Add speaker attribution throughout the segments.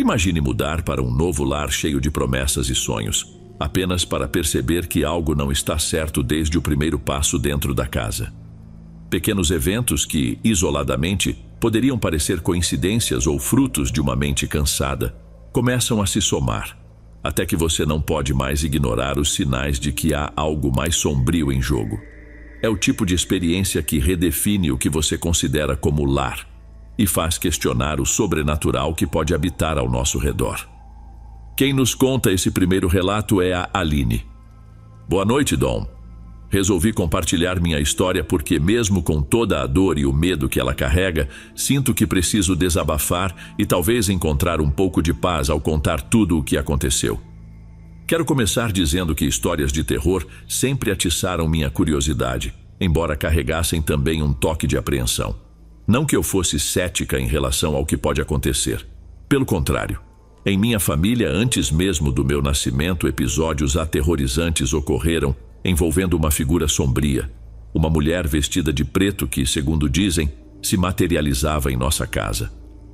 Speaker 1: Imagine mudar para um novo lar cheio de promessas e sonhos, apenas para perceber que algo não está certo desde o primeiro passo dentro da casa. Pequenos eventos que, isoladamente, poderiam parecer coincidências ou frutos de uma mente cansada, começam a se somar, até que você não pode mais ignorar os sinais de que há algo mais sombrio em jogo. É o tipo de experiência que redefine o que você considera como lar e faz questionar o sobrenatural que pode habitar ao nosso redor. Quem nos conta esse primeiro relato é a Aline. Boa noite, Dom. Resolvi compartilhar minha história porque, mesmo com toda a dor e o medo que ela carrega, sinto que preciso desabafar e talvez encontrar um pouco de paz ao contar tudo o que aconteceu. Quero começar dizendo que histórias de terror sempre atiçaram minha curiosidade, embora carregassem também um toque de apreensão. Não que eu fosse cética em relação ao que pode acontecer. Pelo contrário, em minha família, antes mesmo do meu nascimento, episódios aterrorizantes ocorreram envolvendo uma figura sombria, uma mulher vestida de preto que, segundo dizem, se materializava em nossa casa.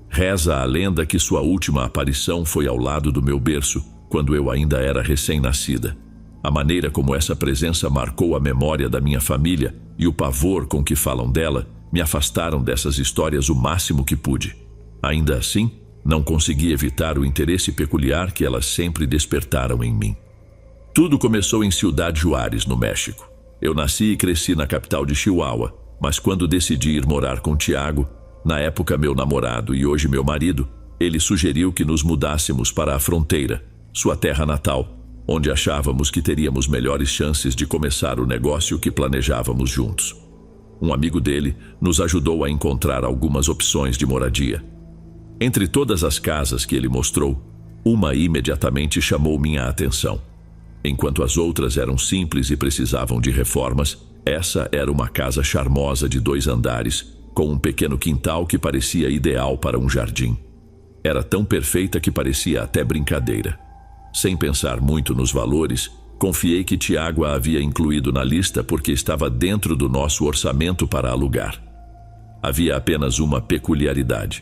Speaker 1: Reza a lenda que sua última aparição foi ao lado do meu berço, quando eu ainda era recém-nascida. A maneira como essa presença marcou a memória da minha família e o pavor com que falam dela me afastaram dessas histórias o máximo que pude. Ainda assim, não consegui evitar o interesse peculiar que elas sempre despertaram em mim. Tudo começou em Ciudad Juárez, no México. Eu nasci e cresci na capital de Chihuahua, mas quando decidi ir morar com Tiago, na época meu namorado e hoje meu marido, ele sugeriu que nos mudássemos para a fronteira, sua terra natal, onde achávamos que teríamos melhores chances de começar o negócio que planejávamos juntos. Um amigo dele nos ajudou a encontrar algumas opções de moradia. Entre todas as casas que ele mostrou, uma imediatamente chamou minha atenção. Enquanto as outras eram simples e precisavam de reformas, essa era uma casa charmosa de 2 andares, com um pequeno quintal que parecia ideal para um jardim. Era tão perfeita que parecia até brincadeira. Sem pensar muito nos valores, confiei que Tiago a havia incluído na lista porque estava dentro do nosso orçamento para alugar. Havia apenas uma peculiaridade.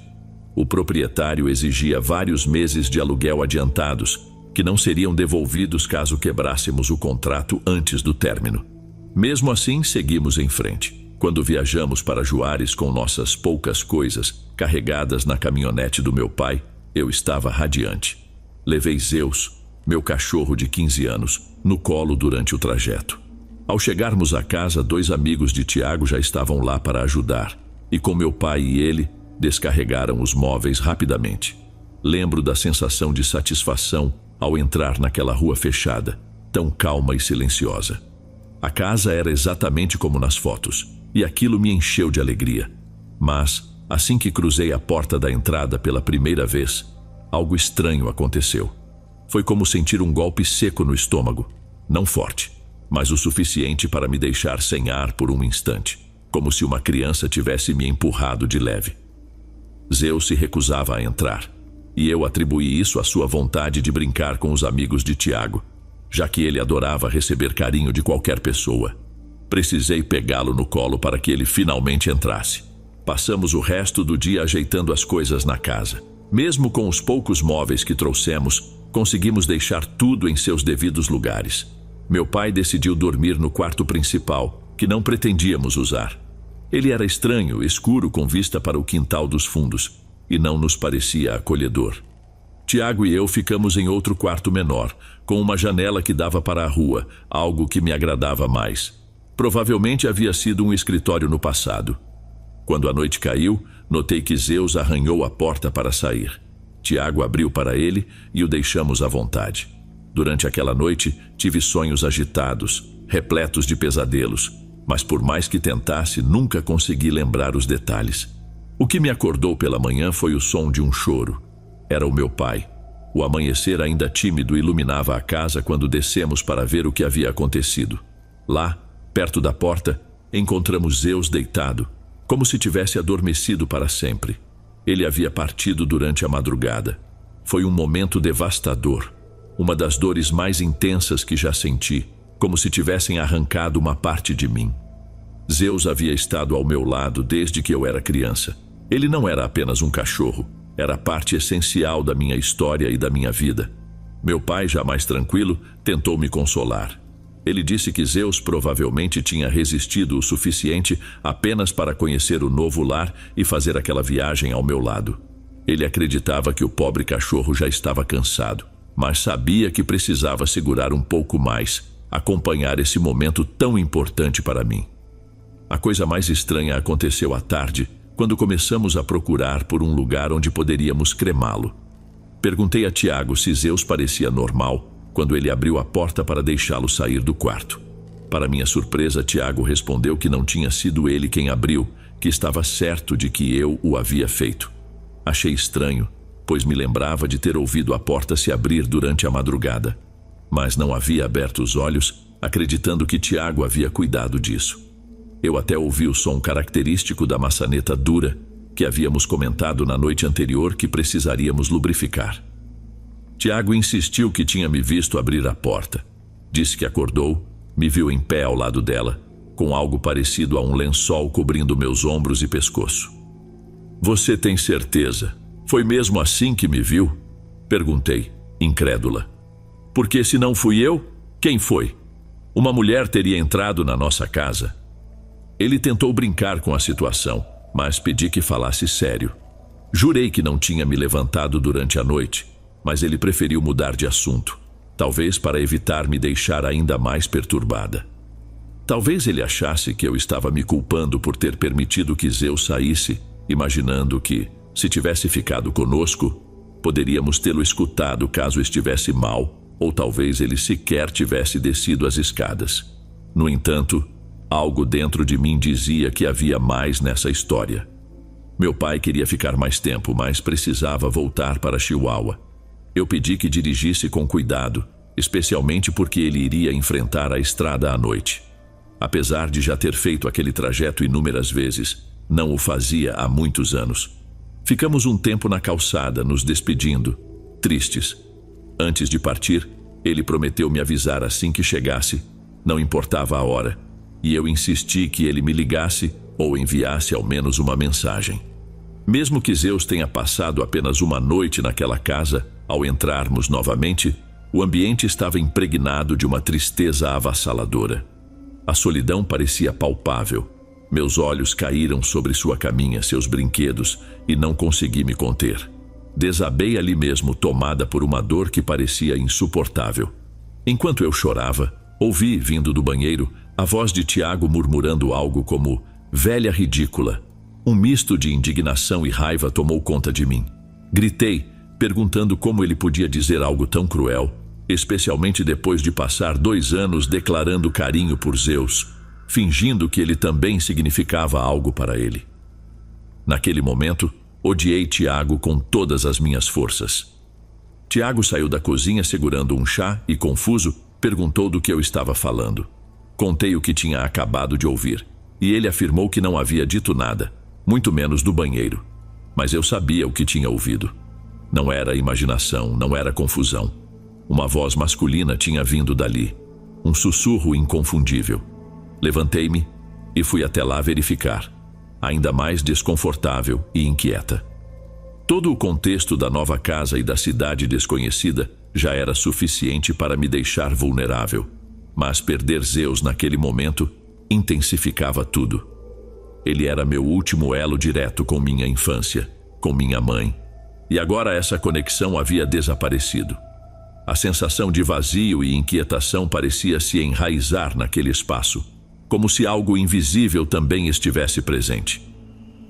Speaker 1: O proprietário exigia vários meses de aluguel adiantados, que não seriam devolvidos caso quebrássemos o contrato antes do término. Mesmo assim, seguimos em frente. Quando viajamos para Juárez com nossas poucas coisas carregadas na caminhonete do meu pai, eu estava radiante. Levei Zeus, meu cachorro de 15 anos, no colo durante o trajeto. Ao chegarmos à casa, 2 amigos de Tiago já estavam lá para ajudar, e com meu pai e ele, descarregaram os móveis rapidamente. Lembro da sensação de satisfação ao entrar naquela rua fechada, tão calma e silenciosa. A casa era exatamente como nas fotos, e aquilo me encheu de alegria. Mas, assim que cruzei a porta da entrada pela primeira vez, algo estranho aconteceu. Foi como sentir um golpe seco no estômago, não forte, mas o suficiente para me deixar sem ar por um instante, como se uma criança tivesse me empurrado de leve. Zeus se recusava a entrar, e eu atribuí isso à sua vontade de brincar com os amigos de Tiago, já que ele adorava receber carinho de qualquer pessoa. Precisei pegá-lo no colo para que ele finalmente entrasse. Passamos o resto do dia ajeitando as coisas na casa. Mesmo com os poucos móveis que trouxemos, conseguimos deixar tudo em seus devidos lugares. Meu pai decidiu dormir no quarto principal, que não pretendíamos usar. Ele era estranho, escuro com vista para o quintal dos fundos, e não nos parecia acolhedor. Tiago e eu ficamos em outro quarto menor, com uma janela que dava para a rua, algo que me agradava mais. Provavelmente havia sido um escritório no passado. Quando a noite caiu, notei que Zeus arranhou a porta para sair. Tiago abriu para ele e o deixamos à vontade. Durante aquela noite, tive sonhos agitados, repletos de pesadelos, mas por mais que tentasse, nunca consegui lembrar os detalhes. O que me acordou pela manhã foi o som de um choro. Era o meu pai. O amanhecer ainda tímido iluminava a casa quando descemos para ver o que havia acontecido. Lá, perto da porta, encontramos Zeus deitado, como se tivesse adormecido para sempre. Ele havia partido durante a madrugada. Foi um momento devastador, uma das dores mais intensas que já senti, como se tivessem arrancado uma parte de mim. Zeus havia estado ao meu lado desde que eu era criança. Ele não era apenas um cachorro, Era parte essencial da minha história e da minha vida. Meu pai, já mais tranquilo, tentou me consolar. Ele disse que Zeus provavelmente tinha resistido o suficiente apenas para conhecer o novo lar e fazer aquela viagem ao meu lado. Ele acreditava que o pobre cachorro já estava cansado, mas sabia que precisava segurar um pouco mais, acompanhar esse momento tão importante para mim. A coisa mais estranha aconteceu à tarde, quando começamos a procurar por um lugar onde poderíamos cremá-lo. Perguntei a Tiago se Zeus parecia normal quando ele abriu a porta para deixá-lo sair do quarto. Para minha surpresa, Tiago respondeu que não tinha sido ele quem abriu, que estava certo de que eu o havia feito. Achei estranho, pois me lembrava de ter ouvido a porta se abrir durante a madrugada, mas não havia aberto os olhos, acreditando que Tiago havia cuidado disso. Eu até ouvi o som característico da maçaneta dura que havíamos comentado na noite anterior que precisaríamos lubrificar. Tiago insistiu que tinha me visto abrir a porta. Disse que acordou, me viu em pé ao lado dela, com algo parecido a um lençol cobrindo meus ombros e pescoço. Você tem certeza? Foi mesmo assim que me viu? Perguntei, incrédula. Porque se não fui eu, quem foi? Uma mulher teria entrado na nossa casa. Ele tentou brincar com a situação, mas pedi que falasse sério. Jurei que não tinha me levantado durante a noite, mas ele preferiu mudar de assunto, talvez para evitar me deixar ainda mais perturbada. Talvez ele achasse que eu estava me culpando por ter permitido que Zeus saísse, imaginando que, se tivesse ficado conosco, poderíamos tê-lo escutado caso estivesse mal, ou talvez ele sequer tivesse descido as escadas. No entanto, algo dentro de mim dizia que havia mais nessa história. Meu pai queria ficar mais tempo, mas precisava voltar para Chihuahua. Eu pedi que dirigisse com cuidado, especialmente porque ele iria enfrentar a estrada à noite. Apesar de já ter feito aquele trajeto inúmeras vezes, não o fazia há muitos anos. Ficamos um tempo na calçada, nos despedindo, tristes. Antes de partir, ele prometeu me avisar assim que chegasse, não importava a hora, e eu insisti que ele me ligasse ou enviasse ao menos uma mensagem. Mesmo que Zeus tenha passado apenas uma noite naquela casa, ao entrarmos novamente, o ambiente estava impregnado de uma tristeza avassaladora. A solidão parecia palpável. Meus olhos caíram sobre sua caminha, seus brinquedos, e não consegui me conter. Desabei ali mesmo, tomada por uma dor que parecia insuportável. Enquanto eu chorava, ouvi, vindo do banheiro, a voz de Tiago murmurando algo como "velha ridícula". Um misto de indignação e raiva tomou conta de mim. Gritei, perguntando como ele podia dizer algo tão cruel, especialmente depois de passar 2 anos declarando carinho por Zeus, fingindo que ele também significava algo para ele. Naquele momento, odiei Tiago com todas as minhas forças. Tiago saiu da cozinha segurando um chá e, confuso, perguntou do que eu estava falando. Contei o que tinha acabado de ouvir, e ele afirmou que não havia dito nada, muito menos do banheiro. Mas eu sabia o que tinha ouvido. Não era imaginação, não era confusão. Uma voz masculina tinha vindo dali, um sussurro inconfundível. Levantei-me e fui até lá verificar, ainda mais desconfortável e inquieta. Todo o contexto da nova casa e da cidade desconhecida já era suficiente para me deixar vulnerável, mas perder Zeus naquele momento intensificava tudo. Ele era meu último elo direto com minha infância, com minha mãe, e agora essa conexão havia desaparecido. A sensação de vazio e inquietação parecia se enraizar naquele espaço, como se algo invisível também estivesse presente.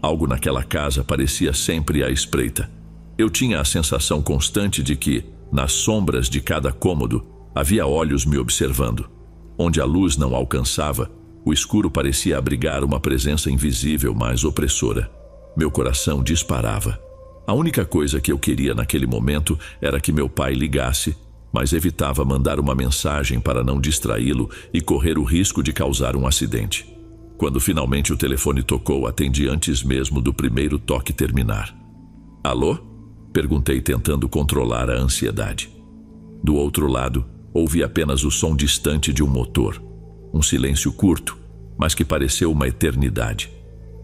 Speaker 1: Algo naquela casa parecia sempre à espreita. Eu tinha a sensação constante de que, nas sombras de cada cômodo, havia olhos me observando. Onde a luz não alcançava, o escuro parecia abrigar uma presença invisível, mas opressora. Meu coração disparava. A única coisa que eu queria naquele momento era que meu pai ligasse, mas evitava mandar uma mensagem para não distraí-lo e correr o risco de causar um acidente. Quando finalmente o telefone tocou, atendi antes mesmo do primeiro toque terminar. "Alô?" perguntei, tentando controlar a ansiedade. Do outro lado, ouvi apenas o som distante de um motor. Um silêncio curto, mas que pareceu uma eternidade.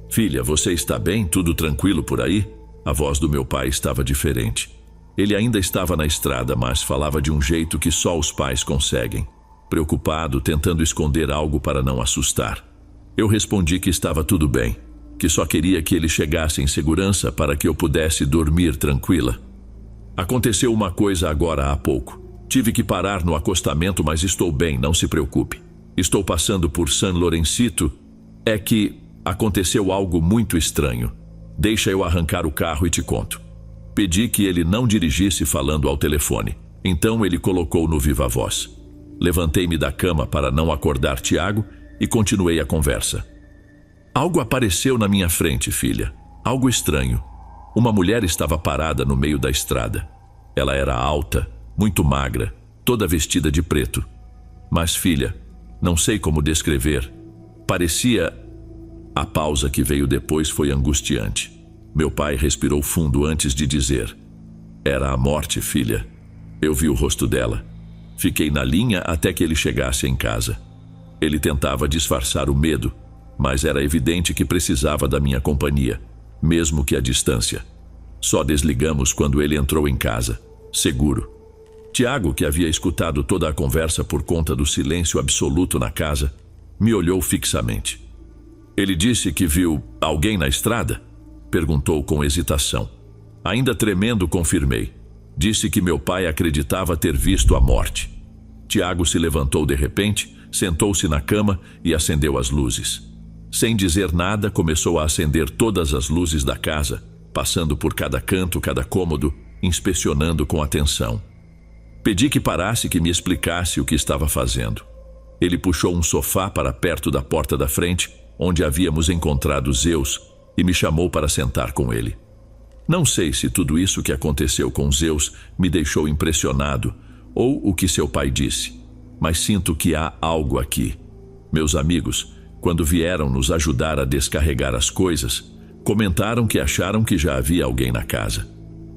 Speaker 1: "Filha, você está bem? Tudo tranquilo por aí?" A voz do meu pai estava diferente. Ele ainda estava na estrada, mas falava de um jeito que só os pais conseguem. Preocupado, tentando esconder algo para não assustar. Eu respondi que estava tudo bem, que só queria que ele chegasse em segurança para que eu pudesse dormir tranquila. Aconteceu uma coisa agora há pouco. Tive que parar no acostamento, mas estou bem, não se preocupe. Estou passando por San Lorencito. É que aconteceu algo muito estranho. Deixa eu arrancar o carro e te conto. Pedi que ele não dirigisse falando ao telefone. Então ele colocou no viva voz. Levantei-me da cama para não acordar Tiago e continuei a conversa. Algo apareceu na minha frente, filha. Algo estranho. Uma mulher estava parada no meio da estrada. Ela era alta, muito magra, toda vestida de preto. Mas, filha, não sei como descrever. Parecia... A pausa que veio depois foi angustiante. Meu pai respirou fundo antes de dizer: era a morte, filha. Eu vi o rosto dela. Fiquei na linha até que ele chegasse em casa. Ele tentava disfarçar o medo, mas era evidente que precisava da minha companhia, mesmo que à distância. Só desligamos quando ele entrou em casa, seguro. Tiago, que havia escutado toda a conversa por conta do silêncio absoluto na casa, me olhou fixamente. Ele disse que viu alguém na estrada? Perguntou com hesitação. Ainda tremendo, confirmei. Disse que meu pai acreditava ter visto a morte. Tiago se levantou de repente, sentou-se na cama e acendeu as luzes. Sem dizer nada, começou a acender todas as luzes da casa, passando por cada canto, cada cômodo, inspecionando com atenção. Pedi que parasse e que me explicasse o que estava fazendo. Ele puxou um sofá para perto da porta da frente, onde havíamos encontrado Zeus, e me chamou para sentar com ele. Não sei se tudo isso que aconteceu com Zeus me deixou impressionado, ou o que seu pai disse, mas sinto que há algo aqui. Meus amigos, quando vieram nos ajudar a descarregar as coisas, comentaram que acharam que já havia alguém na casa.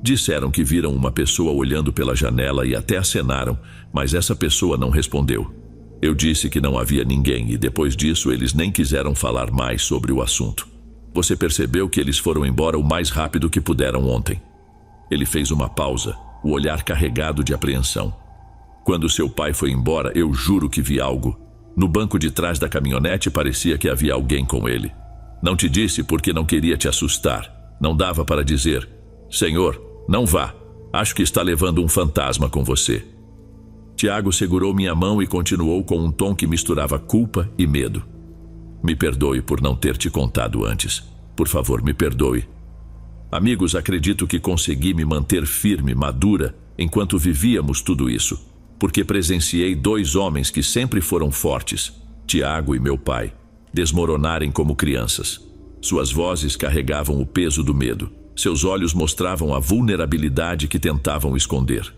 Speaker 1: Disseram que viram uma pessoa olhando pela janela e até acenaram, mas essa pessoa não respondeu. Eu disse que não havia ninguém e depois disso eles nem quiseram falar mais sobre o assunto. Você percebeu que eles foram embora o mais rápido que puderam ontem. Ele fez uma pausa, o olhar carregado de apreensão. Quando seu pai foi embora, eu juro que vi algo. No banco de trás da caminhonete parecia que havia alguém com ele. Não te disse porque não queria te assustar. Não dava para dizer: Senhor, não vá. Acho que está levando um fantasma com você. Tiago segurou minha mão e continuou com um tom que misturava culpa e medo. Me perdoe por não ter te contado antes. Por favor, me perdoe. Amigos, acredito que consegui me manter firme, madura, enquanto vivíamos tudo isso, porque presenciei dois homens que sempre foram fortes, Tiago e meu pai, desmoronarem como crianças. Suas vozes carregavam o peso do medo. Seus olhos mostravam a vulnerabilidade que tentavam esconder.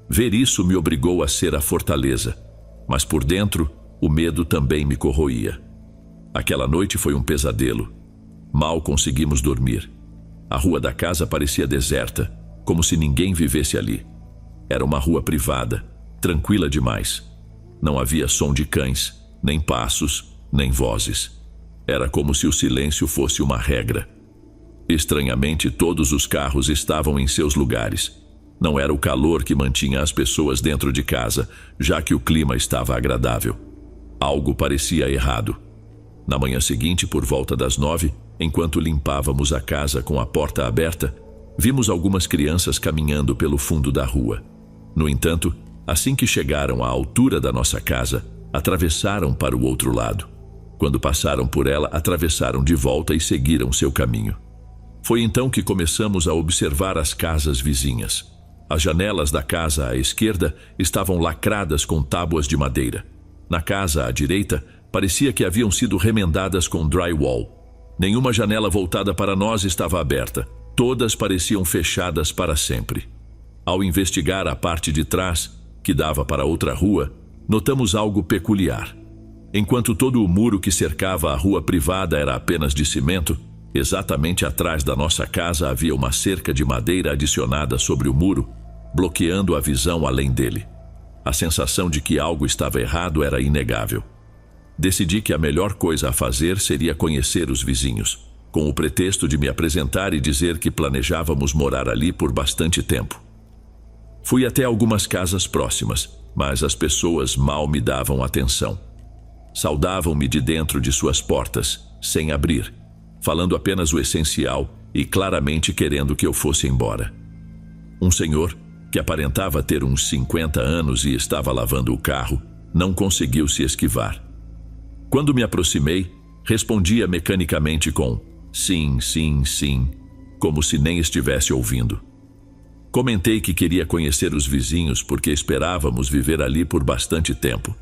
Speaker 1: Ver isso me obrigou a ser a fortaleza, mas por dentro, o medo também me corroía. Aquela noite foi um pesadelo. Mal conseguimos dormir. A rua da casa parecia deserta, como se ninguém vivesse ali. Era uma rua privada, tranquila demais. Não havia som de cães, nem passos, nem vozes. Era como se o silêncio fosse uma regra. Estranhamente, todos os carros estavam em seus lugares. Não era o calor que mantinha as pessoas dentro de casa, já que o clima estava agradável. Algo parecia errado. Na manhã seguinte, por volta das 9, enquanto limpávamos a casa com a porta aberta, vimos algumas crianças caminhando pelo fundo da rua. No entanto, assim que chegaram à altura da nossa casa, atravessaram para o outro lado. Quando passaram por ela, atravessaram de volta e seguiram seu caminho. Foi então que começamos a observar as casas vizinhas. As janelas da casa à esquerda estavam lacradas com tábuas de madeira. Na casa à direita, parecia que haviam sido remendadas com drywall. Nenhuma janela voltada para nós estava aberta. Todas pareciam fechadas para sempre. Ao investigar a parte de trás, que dava para outra rua, notamos algo peculiar. Enquanto todo o muro que cercava a rua privada era apenas de cimento, exatamente atrás da nossa casa havia uma cerca de madeira adicionada sobre o muro, bloqueando a visão além dele. A sensação de que algo estava errado era inegável. Decidi que a melhor coisa a fazer seria conhecer os vizinhos. com o pretexto de me apresentar e dizer que planejávamos morar ali por bastante tempo. Fui até algumas casas próximas, mas as pessoas mal me davam atenção. Saudavam-me de dentro de suas portas, sem abrir, falando apenas o essencial e claramente querendo que eu fosse embora. Um senhor, que aparentava ter uns 50 anos e estava lavando o carro, não conseguiu se esquivar. Quando me aproximei, respondia mecanicamente com sim, sim, sim, como se nem estivesse ouvindo. Comentei que queria conhecer os vizinhos porque esperávamos viver ali por bastante tempo.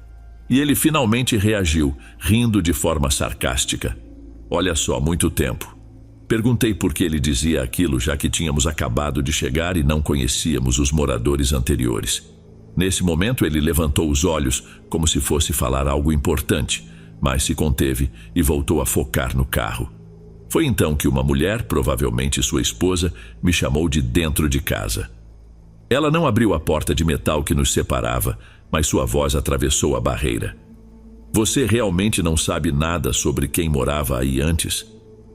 Speaker 1: E ele finalmente reagiu, rindo de forma sarcástica. Olha só, muito tempo. Perguntei por que ele dizia aquilo, já que tínhamos acabado de chegar e não conhecíamos os moradores anteriores. Nesse momento ele levantou os olhos, como se fosse falar algo importante, mas se conteve e voltou a focar no carro. Foi então que uma mulher, provavelmente sua esposa, me chamou de dentro de casa. Ela não abriu a porta de metal que nos separava, mas sua voz atravessou a barreira. Você realmente não sabe nada sobre quem morava aí antes?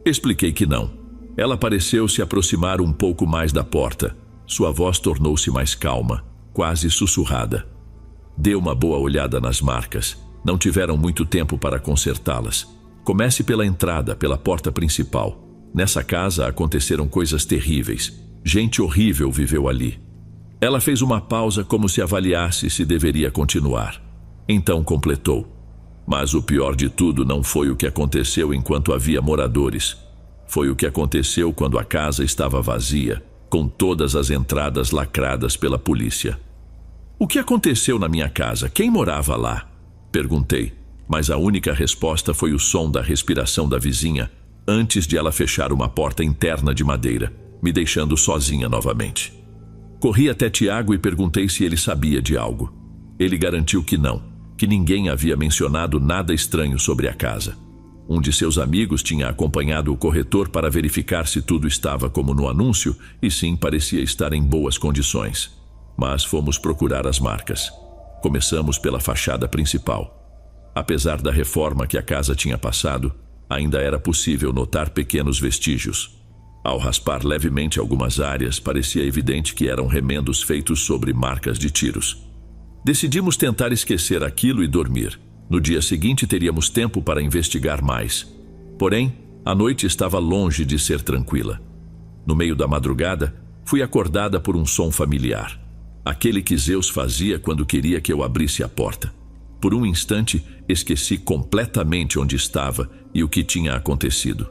Speaker 1: Expliquei que não. Ela pareceu se aproximar um pouco mais da porta. Sua voz tornou-se mais calma, quase sussurrada. Dê uma boa olhada nas marcas. Não tiveram muito tempo para consertá-las. Comece pela entrada, pela porta principal. Nessa casa aconteceram coisas terríveis. Gente horrível viveu ali. Ela fez uma pausa como se avaliasse se deveria continuar. Então completou. Mas o pior de tudo não foi o que aconteceu enquanto havia moradores. Foi o que aconteceu quando a casa estava vazia, com todas as entradas lacradas pela polícia. O que aconteceu na minha casa? Quem morava lá? Perguntei, mas a única resposta foi o som da respiração da vizinha antes de ela fechar uma porta interna de madeira, me deixando sozinha novamente. Corri até Tiago e perguntei se ele sabia de algo. Ele garantiu que não, que ninguém havia mencionado nada estranho sobre a casa. Um de seus amigos tinha acompanhado o corretor para verificar se tudo estava como no anúncio e sim, parecia estar em boas condições. Mas fomos procurar as marcas. Começamos pela fachada principal. Apesar da reforma que a casa tinha passado, ainda era possível notar pequenos vestígios. Ao raspar levemente algumas áreas, parecia evidente que eram remendos feitos sobre marcas de tiros. Decidimos tentar esquecer aquilo e dormir. No dia seguinte teríamos tempo para investigar mais. Porém, a noite estava longe de ser tranquila. No meio da madrugada, fui acordada por um som familiar. Aquele que Zeus fazia quando queria que eu abrisse a porta. Por um instante, esqueci completamente onde estava e o que tinha acontecido.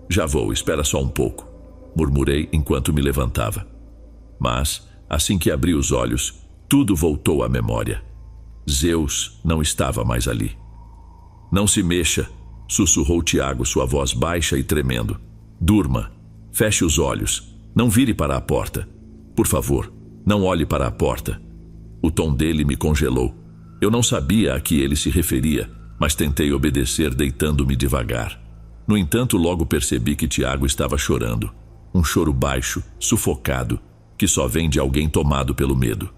Speaker 1: Já vou, espera só um pouco, murmurei enquanto me levantava. Mas, assim que abri os olhos, tudo voltou à memória. Zeus não estava mais ali. Não se mexa, sussurrou Tiago, sua voz baixa e tremendo. Durma, feche os olhos, não vire para a porta. Por favor, não olhe para a porta. O tom dele me congelou. Eu não sabia a que ele se referia, mas tentei obedecer deitando-me devagar. No entanto, logo percebi que Tiago estava chorando. Um choro baixo, sufocado, que só vem de alguém tomado pelo medo.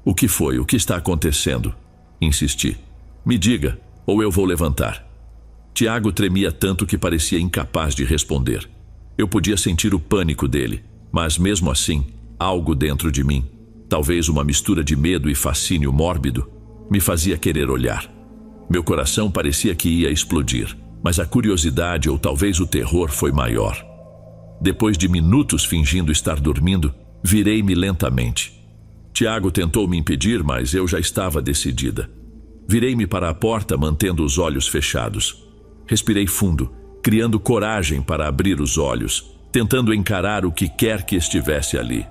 Speaker 1: O que foi? O que está acontecendo? Insisti. Me diga, ou eu vou levantar. Tiago tremia tanto que parecia incapaz de responder. Eu podia sentir o pânico dele, mas mesmo assim, algo dentro de mim, talvez uma mistura de medo e fascínio mórbido, me fazia querer olhar. Meu coração parecia que ia explodir, mas a curiosidade ou talvez o terror foi maior. Depois de minutos fingindo estar dormindo, virei-me lentamente. Tiago tentou me impedir, mas eu já estava decidida. Virei-me para a porta, mantendo os olhos fechados. Respirei fundo, criando coragem para abrir os olhos, tentando encarar o que quer que estivesse ali.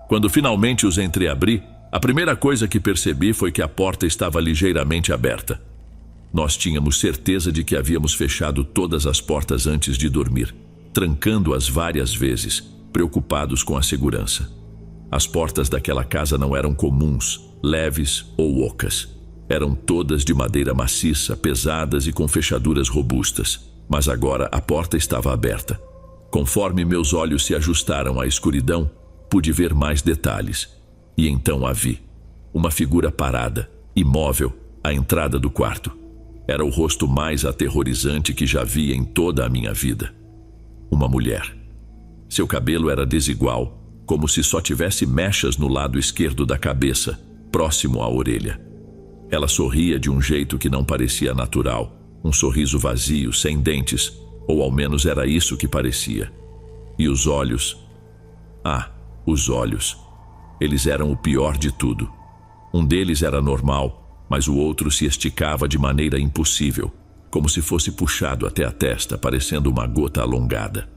Speaker 1: Quando finalmente os entreabri, a primeira coisa que percebi foi que a porta estava ligeiramente aberta. Nós tínhamos certeza de que havíamos fechado todas as portas antes de dormir, trancando-as várias vezes, preocupados com a segurança. As portas daquela casa não eram comuns, leves ou ocas. Eram todas de madeira maciça, pesadas e com fechaduras robustas. Mas agora a porta estava aberta. Conforme meus olhos se ajustaram à escuridão, pude ver mais detalhes. E então a vi. Uma figura parada, imóvel, à entrada do quarto. Era o rosto mais aterrorizante que já vi em toda a minha vida. uma mulher. Seu cabelo era desigual, como se só tivesse mechas no lado esquerdo da cabeça, próximo à orelha. Ela sorria de um jeito que não parecia natural, um sorriso vazio, sem dentes, ou ao menos era isso que parecia. E os olhos? Ah, os olhos. Eles eram o pior de tudo. Um deles era normal, mas o outro se esticava de maneira impossível, como se fosse puxado até a testa, parecendo uma gota alongada.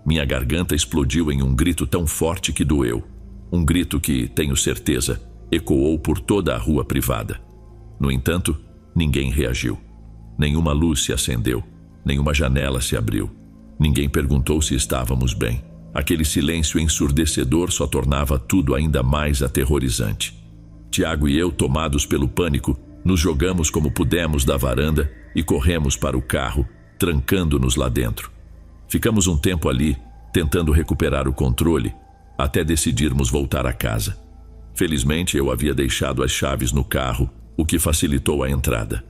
Speaker 1: Minha garganta explodiu em um grito tão forte que doeu. Um grito que, tenho certeza, ecoou por toda a rua privada. No entanto, ninguém reagiu. Nenhuma luz se acendeu, nenhuma janela se abriu. Ninguém perguntou se estávamos bem. Aquele silêncio ensurdecedor só tornava tudo ainda mais aterrorizante. Tiago e eu, tomados pelo pânico, nos jogamos como pudemos da varanda e corremos para o carro, trancando-nos lá dentro. Ficamos um tempo ali, tentando recuperar o controle, até decidirmos voltar a casa. Felizmente, eu havia deixado as chaves no carro, o que facilitou a entrada.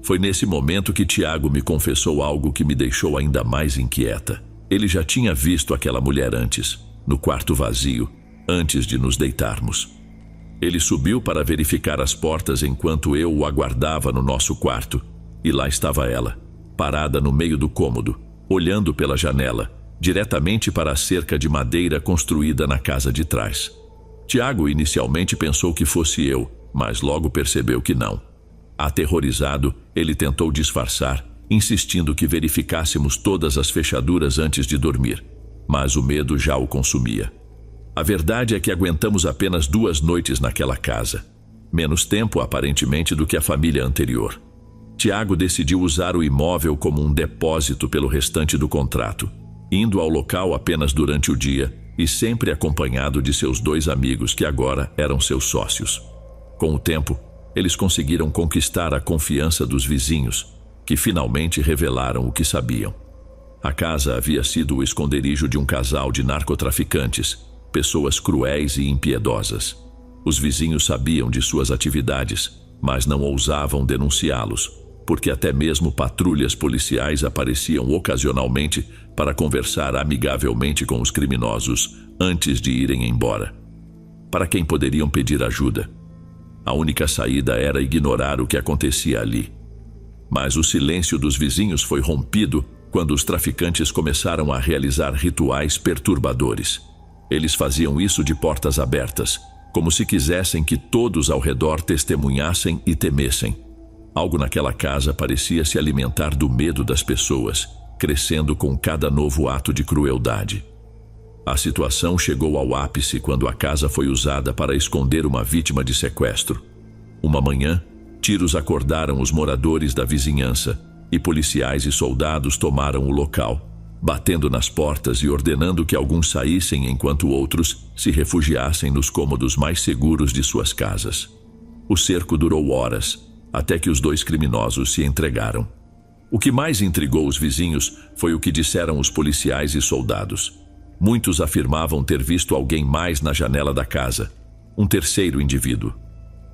Speaker 1: Foi nesse momento que Tiago me confessou algo que me deixou ainda mais inquieta. Ele já tinha visto aquela mulher antes, no quarto vazio, antes de nos deitarmos. Ele subiu para verificar as portas enquanto eu o aguardava no nosso quarto, e lá estava ela, parada no meio do cômodo, olhando pela janela, diretamente para a cerca de madeira construída na casa de trás. Tiago inicialmente pensou que fosse eu, mas logo percebeu que não. Aterrorizado, ele tentou disfarçar, insistindo que verificássemos todas as fechaduras antes de dormir, mas o medo já o consumia. A verdade é que aguentamos apenas 2 noites naquela casa, menos tempo aparentemente do que a família anterior. Tiago decidiu usar o imóvel como um depósito pelo restante do contrato, indo ao local apenas durante o dia e sempre acompanhado de seus 2 amigos que agora eram seus sócios. Com o tempo, eles conseguiram conquistar a confiança dos vizinhos, que finalmente revelaram o que sabiam. A casa havia sido o esconderijo de um casal de narcotraficantes, pessoas cruéis e impiedosas. Os vizinhos sabiam de suas atividades, mas não ousavam denunciá-los, porque até mesmo patrulhas policiais apareciam ocasionalmente para conversar amigavelmente com os criminosos antes de irem embora. Para quem poderiam pedir ajuda? A única saída era ignorar o que acontecia ali. Mas o silêncio dos vizinhos foi rompido quando os traficantes começaram a realizar rituais perturbadores. Eles faziam isso de portas abertas, como se quisessem que todos ao redor testemunhassem e temessem. Algo naquela casa parecia se alimentar do medo das pessoas, crescendo com cada novo ato de crueldade. A situação chegou ao ápice quando a casa foi usada para esconder uma vítima de sequestro. Uma manhã, tiros acordaram os moradores da vizinhança e policiais e soldados tomaram o local, batendo nas portas e ordenando que alguns saíssem enquanto outros se refugiassem nos cômodos mais seguros de suas casas. O cerco durou horas, até que os 2 criminosos se entregaram. O que mais intrigou os vizinhos foi o que disseram os policiais e soldados. Muitos afirmavam ter visto alguém mais na janela da casa, um terceiro indivíduo.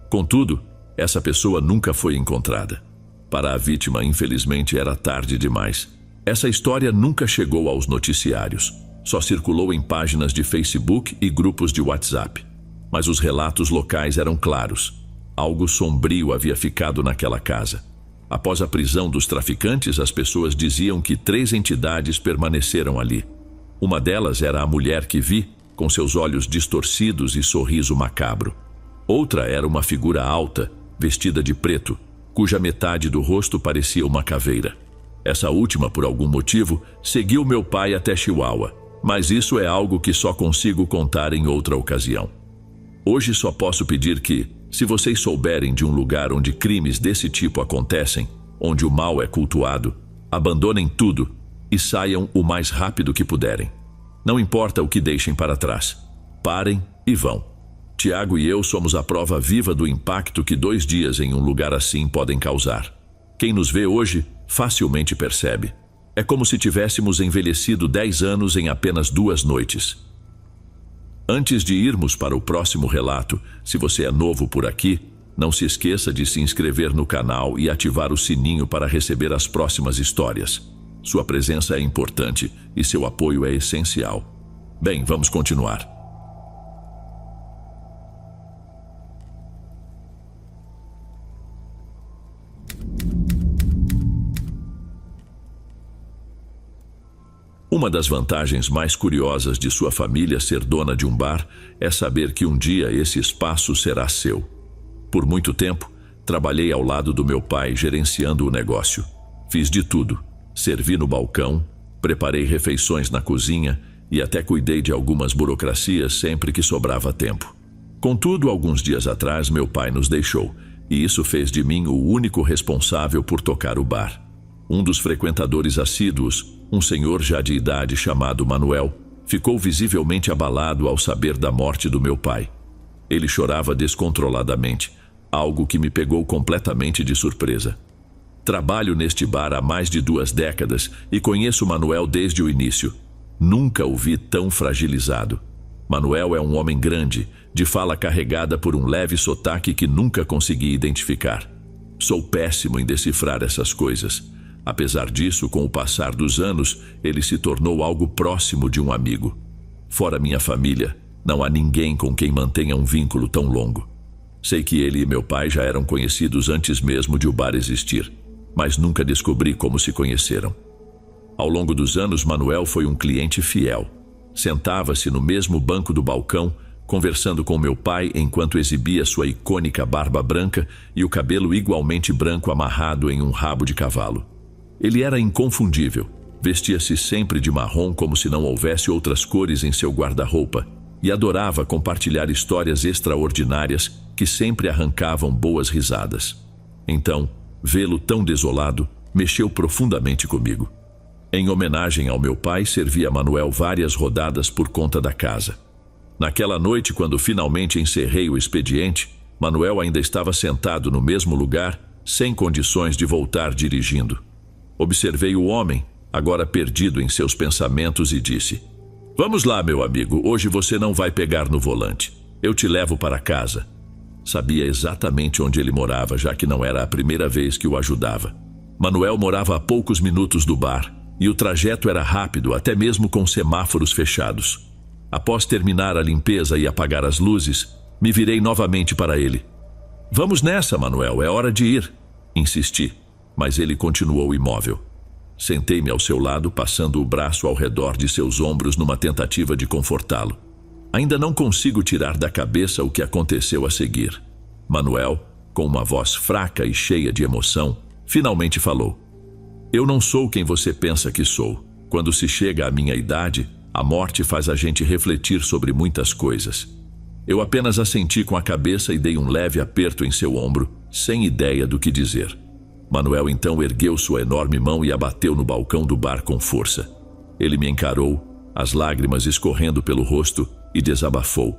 Speaker 1: Contudo, essa pessoa nunca foi encontrada. Para a vítima, infelizmente, era tarde demais. Essa história nunca chegou aos noticiários, só circulou em páginas de Facebook e grupos de WhatsApp. Mas os relatos locais eram claros. Algo sombrio havia ficado naquela casa. Após a prisão dos traficantes, as pessoas diziam que 3 entidades permaneceram ali. Uma delas era a mulher que vi, com seus olhos distorcidos e sorriso macabro. Outra era uma figura alta, vestida de preto, cuja metade do rosto parecia uma caveira. Essa última, por algum motivo, seguiu meu pai até Chihuahua, mas isso é algo que só consigo contar em outra ocasião. Hoje só posso pedir que, se vocês souberem de um lugar onde crimes desse tipo acontecem, onde o mal é cultuado, abandonem tudo e saiam o mais rápido que puderem. Não importa o que deixem para trás. Parem e vão. Tiago e eu somos a prova viva do impacto que 2 dias em um lugar assim podem causar. Quem nos vê hoje facilmente percebe. É como se tivéssemos envelhecido 10 anos em apenas 2 noites. Antes de irmos para o próximo relato, se você é novo por aqui, não se esqueça de se inscrever no canal e ativar o sininho para receber as próximas histórias. Sua presença é importante e seu apoio é essencial. Bem, vamos continuar. Uma das vantagens mais curiosas de sua família ser dona de um bar é saber que um dia esse espaço será seu. Por muito tempo, trabalhei ao lado do meu pai gerenciando o negócio. Fiz de tudo. Servi no balcão, preparei refeições na cozinha e até cuidei de algumas burocracias sempre que sobrava tempo. Contudo, alguns dias atrás, meu pai nos deixou, e isso fez de mim o único responsável por tocar o bar. Um dos frequentadores assíduos, um senhor já de idade chamado Manuel, ficou visivelmente abalado ao saber da morte do meu pai. Ele chorava descontroladamente, algo que me pegou completamente de surpresa. Trabalho neste bar há mais de 2 décadas e conheço Manuel desde o início. Nunca o vi tão fragilizado. Manuel é um homem grande, de fala carregada por um leve sotaque que nunca consegui identificar. Sou péssimo em decifrar essas coisas. Apesar disso, com o passar dos anos, ele se tornou algo próximo de um amigo. Fora minha família, não há ninguém com quem mantenha um vínculo tão longo. Sei que ele e meu pai já eram conhecidos antes mesmo de o bar existir, mas nunca descobri como se conheceram. Ao longo dos anos, Manuel foi um cliente fiel. Sentava-se no mesmo banco do balcão, conversando com meu pai enquanto exibia sua icônica barba branca e o cabelo igualmente branco amarrado em um rabo de cavalo. Ele era inconfundível, vestia-se sempre de marrom como se não houvesse outras cores em seu guarda-roupa e adorava compartilhar histórias extraordinárias que sempre arrancavam boas risadas. Então, vê-lo tão desolado mexeu profundamente comigo. Em homenagem ao meu pai, servi a Manuel várias rodadas por conta da casa. Naquela noite, quando finalmente encerrei o expediente, Manuel ainda estava sentado no mesmo lugar, sem condições de voltar dirigindo. Observei o homem, agora perdido em seus pensamentos, e disse: "Vamos lá, meu amigo, hoje você não vai pegar no volante. Eu te levo para casa." Sabia exatamente onde ele morava, já que não era a primeira vez que o ajudava. Manuel morava a poucos minutos do bar, e o trajeto era rápido, até mesmo com semáforos fechados. Após terminar a limpeza e apagar as luzes, me virei novamente para ele. "Vamos nessa, Manuel, é hora de ir", insisti, mas ele continuou imóvel. Sentei-me ao seu lado, passando o braço ao redor de seus ombros numa tentativa de confortá-lo. Ainda não consigo tirar da cabeça o que aconteceu a seguir. Manuel, com uma voz fraca e cheia de emoção, finalmente falou: "Eu não sou quem você pensa que sou. Quando se chega à minha idade, a morte faz a gente refletir sobre muitas coisas." Eu apenas assenti com a cabeça e dei um leve aperto em seu ombro, sem ideia do que dizer. Manuel então ergueu sua enorme mão e a bateu no balcão do bar com força. Ele me encarou, as lágrimas escorrendo pelo rosto, e desabafou: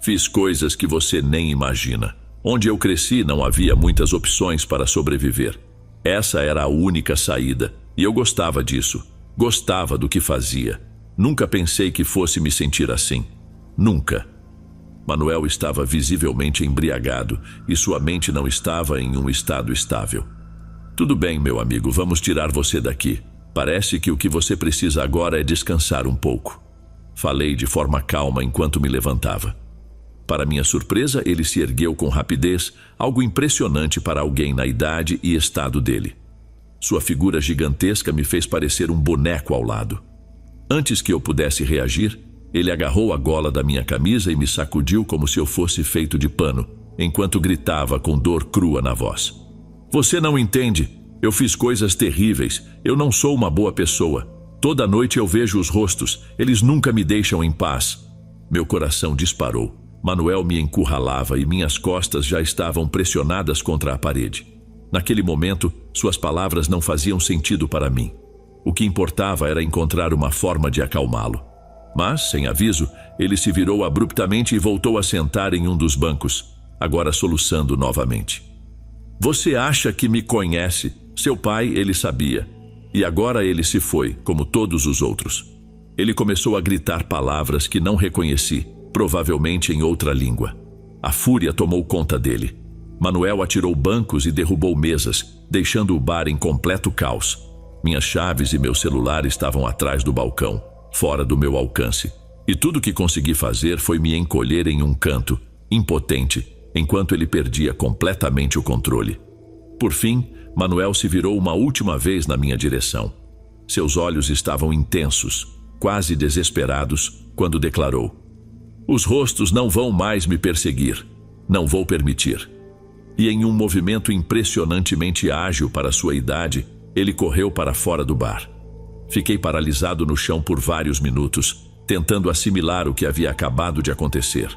Speaker 1: "Fiz coisas que você nem imagina. Onde eu cresci não havia muitas opções para sobreviver. Essa era a única saída, e eu gostava disso. Gostava do que fazia. Nunca pensei que fosse me sentir assim. Nunca." Manuel estava visivelmente embriagado, e sua mente não estava em um estado estável. "Tudo bem, meu amigo, vamos tirar você daqui. Parece que o que você precisa agora é descansar um pouco." Falei de forma calma enquanto me levantava. Para minha surpresa, ele se ergueu com rapidez, algo impressionante para alguém na idade e estado dele. Sua figura gigantesca me fez parecer um boneco ao lado. Antes que eu pudesse reagir, ele agarrou a gola da minha camisa e me sacudiu como se eu fosse feito de pano, enquanto gritava com dor crua na voz: "Você não entende. Eu fiz coisas terríveis. Eu não sou uma boa pessoa. Toda noite eu vejo os rostos. Eles nunca me deixam em paz." Meu coração disparou. Manuel me encurralava e minhas costas já estavam pressionadas contra a parede. Naquele momento, suas palavras não faziam sentido para mim. O que importava era encontrar uma forma de acalmá-lo. Mas, sem aviso, ele se virou abruptamente e voltou a sentar em um dos bancos, agora soluçando novamente. "Você acha que me conhece? Seu pai, ele sabia. E agora ele se foi, como todos os outros." Ele começou a gritar palavras que não reconheci, provavelmente em outra língua. A fúria tomou conta dele. Manuel atirou bancos e derrubou mesas, deixando o bar em completo caos. Minhas chaves e meu celular estavam atrás do balcão, fora do meu alcance. E tudo que consegui fazer foi me encolher em um canto, impotente, enquanto ele perdia completamente o controle. Por fim, Manuel se virou uma última vez na minha direção. Seus olhos estavam intensos, quase desesperados, quando declarou: "Os rostos não vão mais me perseguir. Não vou permitir." E em um movimento impressionantemente ágil para sua idade, ele correu para fora do bar. Fiquei paralisado no chão por vários minutos, tentando assimilar o que havia acabado de acontecer.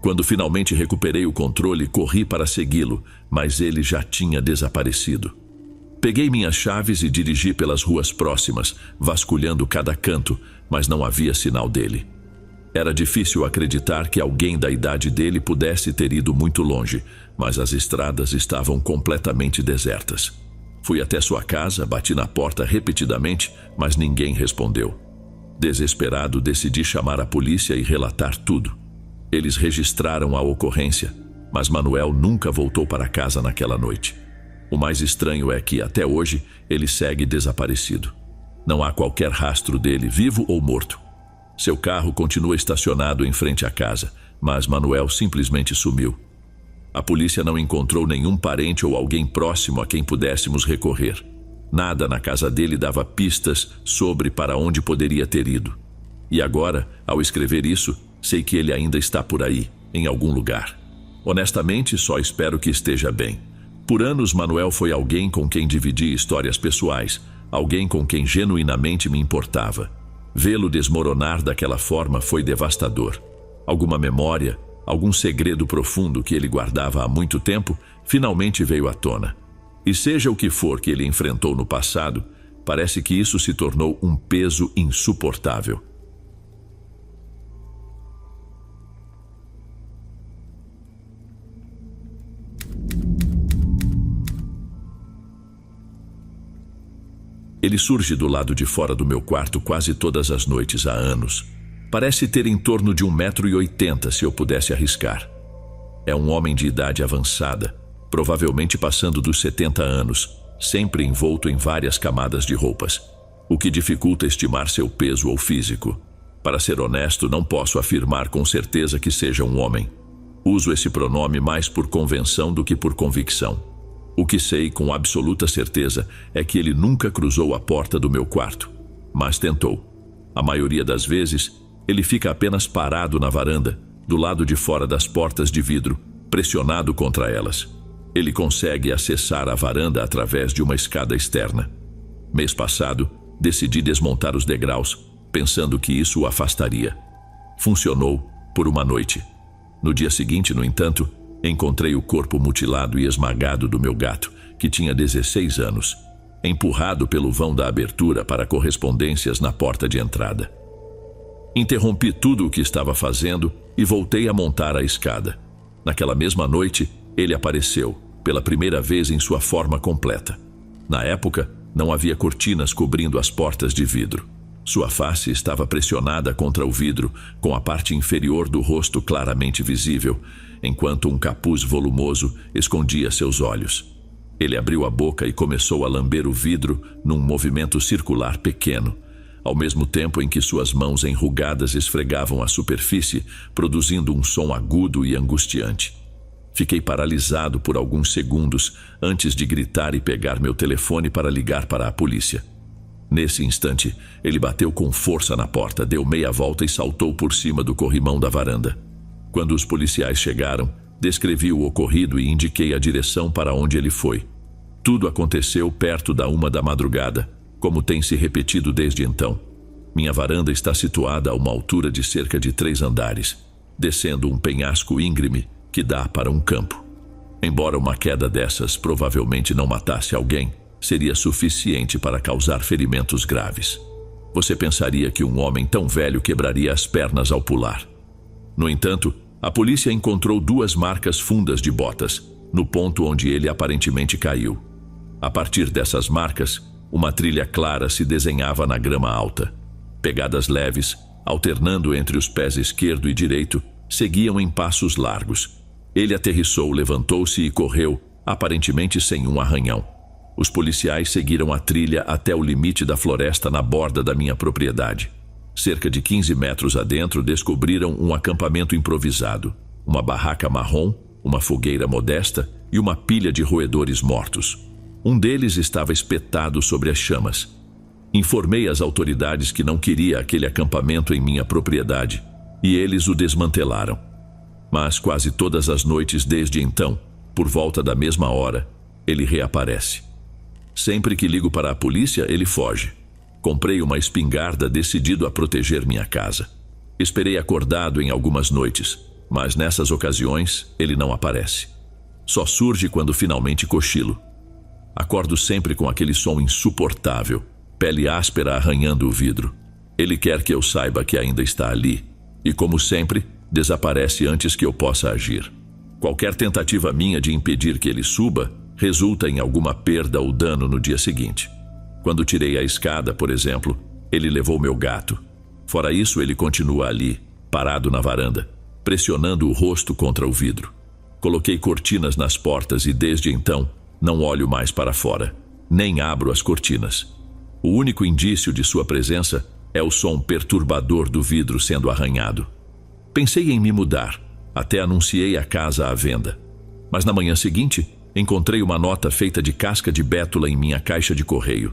Speaker 1: Quando finalmente recuperei o controle, corri para segui-lo, mas ele já tinha desaparecido. Peguei minhas chaves e dirigi pelas ruas próximas, vasculhando cada canto, mas não havia sinal dele. Era difícil acreditar que alguém da idade dele pudesse ter ido muito longe, mas as estradas estavam completamente desertas. Fui até sua casa, bati na porta repetidamente, mas ninguém respondeu. Desesperado, decidi chamar a polícia e relatar tudo. Eles registraram a ocorrência, mas Manuel nunca voltou para casa naquela noite. O mais estranho é que, até hoje, ele segue desaparecido. Não há qualquer rastro dele, vivo ou morto. Seu carro continua estacionado em frente à casa, mas Manuel simplesmente sumiu. A polícia não encontrou nenhum parente ou alguém próximo a quem pudéssemos recorrer. Nada na casa dele dava pistas sobre para onde poderia ter ido. E agora, ao escrever isso, sei que ele ainda está por aí, em algum lugar. Honestamente, só espero que esteja bem. Por anos, Manuel foi alguém com quem dividi histórias pessoais, alguém com quem genuinamente me importava. Vê-lo desmoronar daquela forma foi devastador. Alguma memória, algum segredo profundo que ele guardava há muito tempo, finalmente veio à tona. E seja o que for que ele enfrentou no passado, parece que isso se tornou um peso insuportável. Ele surge do lado de fora do meu quarto quase todas as noites há anos. Parece ter em torno de 1,80 m se eu pudesse arriscar. É um homem de idade avançada, provavelmente passando dos 70 anos, sempre envolto em várias camadas de roupas, o que dificulta estimar seu peso ou físico. Para ser honesto, não posso afirmar com certeza que seja um homem. Uso esse pronome mais por convenção do que por convicção. O que sei com absoluta certeza é que ele nunca cruzou a porta do meu quarto, mas tentou. A maioria das vezes, ele fica apenas parado na varanda, do lado de fora das portas de vidro, pressionado contra elas. Ele consegue acessar a varanda através de uma escada externa. Mês passado, decidi desmontar os degraus, pensando que isso o afastaria. Funcionou por uma noite. No dia seguinte, no entanto, encontrei o corpo mutilado e esmagado do meu gato, que tinha 16 anos, empurrado pelo vão da abertura para correspondências na porta de entrada. Interrompi tudo o que estava fazendo e voltei a montar a escada. Naquela mesma noite, ele apareceu, pela primeira vez em sua forma completa. Na época, não havia cortinas cobrindo as portas de vidro. Sua face estava pressionada contra o vidro, com a parte inferior do rosto claramente visível, enquanto um capuz volumoso escondia seus olhos. Ele abriu a boca e começou a lamber o vidro num movimento circular pequeno, ao mesmo tempo em que suas mãos enrugadas esfregavam a superfície, produzindo um som agudo e angustiante. Fiquei paralisado por alguns segundos antes de gritar e pegar meu telefone para ligar para a polícia. Nesse instante, ele bateu com força na porta, deu meia volta e saltou por cima do corrimão da varanda. Quando os policiais chegaram, descrevi o ocorrido e indiquei a direção para onde ele foi. Tudo aconteceu perto da 1 da madrugada, como tem se repetido desde então. Minha varanda está situada a uma altura de cerca de 3 andares, descendo um penhasco íngreme que dá para um campo. Embora uma queda dessas provavelmente não matasse alguém, seria suficiente para causar ferimentos graves. Você pensaria que um homem tão velho quebraria as pernas ao pular. No entanto, a polícia encontrou 2 marcas fundas de botas, no ponto onde ele aparentemente caiu. A partir dessas marcas, uma trilha clara se desenhava na grama alta. Pegadas leves, alternando entre os pés esquerdo e direito, seguiam em passos largos. Ele aterrissou, levantou-se e correu, aparentemente sem um arranhão. Os policiais seguiram a trilha até o limite da floresta na borda da minha propriedade. Cerca de 15 metros adentro, descobriram um acampamento improvisado, uma barraca marrom, uma fogueira modesta e uma pilha de roedores mortos. Um deles estava espetado sobre as chamas. Informei às autoridades que não queria aquele acampamento em minha propriedade, e eles o desmantelaram. Mas quase todas as noites desde então, por volta da mesma hora, ele reaparece. Sempre que ligo para a polícia, ele foge. Comprei uma espingarda decidido a proteger minha casa. Esperei acordado em algumas noites, mas nessas ocasiões ele não aparece. Só surge quando finalmente cochilo. Acordo sempre com aquele som insuportável, pele áspera arranhando o vidro. Ele quer que eu saiba que ainda está ali, e como sempre, desaparece antes que eu possa agir. Qualquer tentativa minha de impedir que ele suba resulta em alguma perda ou dano no dia seguinte. Quando tirei a escada, por exemplo, ele levou meu gato. Fora isso, ele continua ali, parado na varanda, pressionando o rosto contra o vidro. Coloquei cortinas nas portas e desde então não olho mais para fora, nem abro as cortinas. O único indício de sua presença é o som perturbador do vidro sendo arranhado. Pensei em me mudar, até anunciei a casa à venda. Mas na manhã seguinte, encontrei uma nota feita de casca de bétula em minha caixa de correio.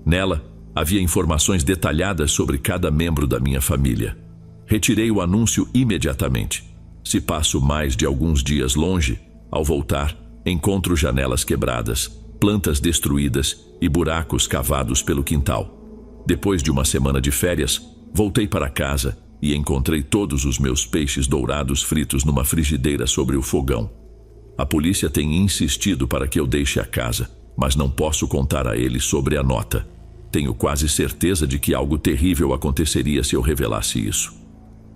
Speaker 1: Nela, havia informações detalhadas sobre cada membro da minha família. Retirei o anúncio imediatamente. Se passo mais de alguns dias longe, ao voltar, encontro janelas quebradas, plantas destruídas e buracos cavados pelo quintal. Depois de uma semana de férias, voltei para casa e encontrei todos os meus peixes dourados fritos numa frigideira sobre o fogão. A polícia tem insistido para que eu deixe a casa, mas não posso contar a eles sobre a nota. Tenho quase certeza de que algo terrível aconteceria se eu revelasse isso.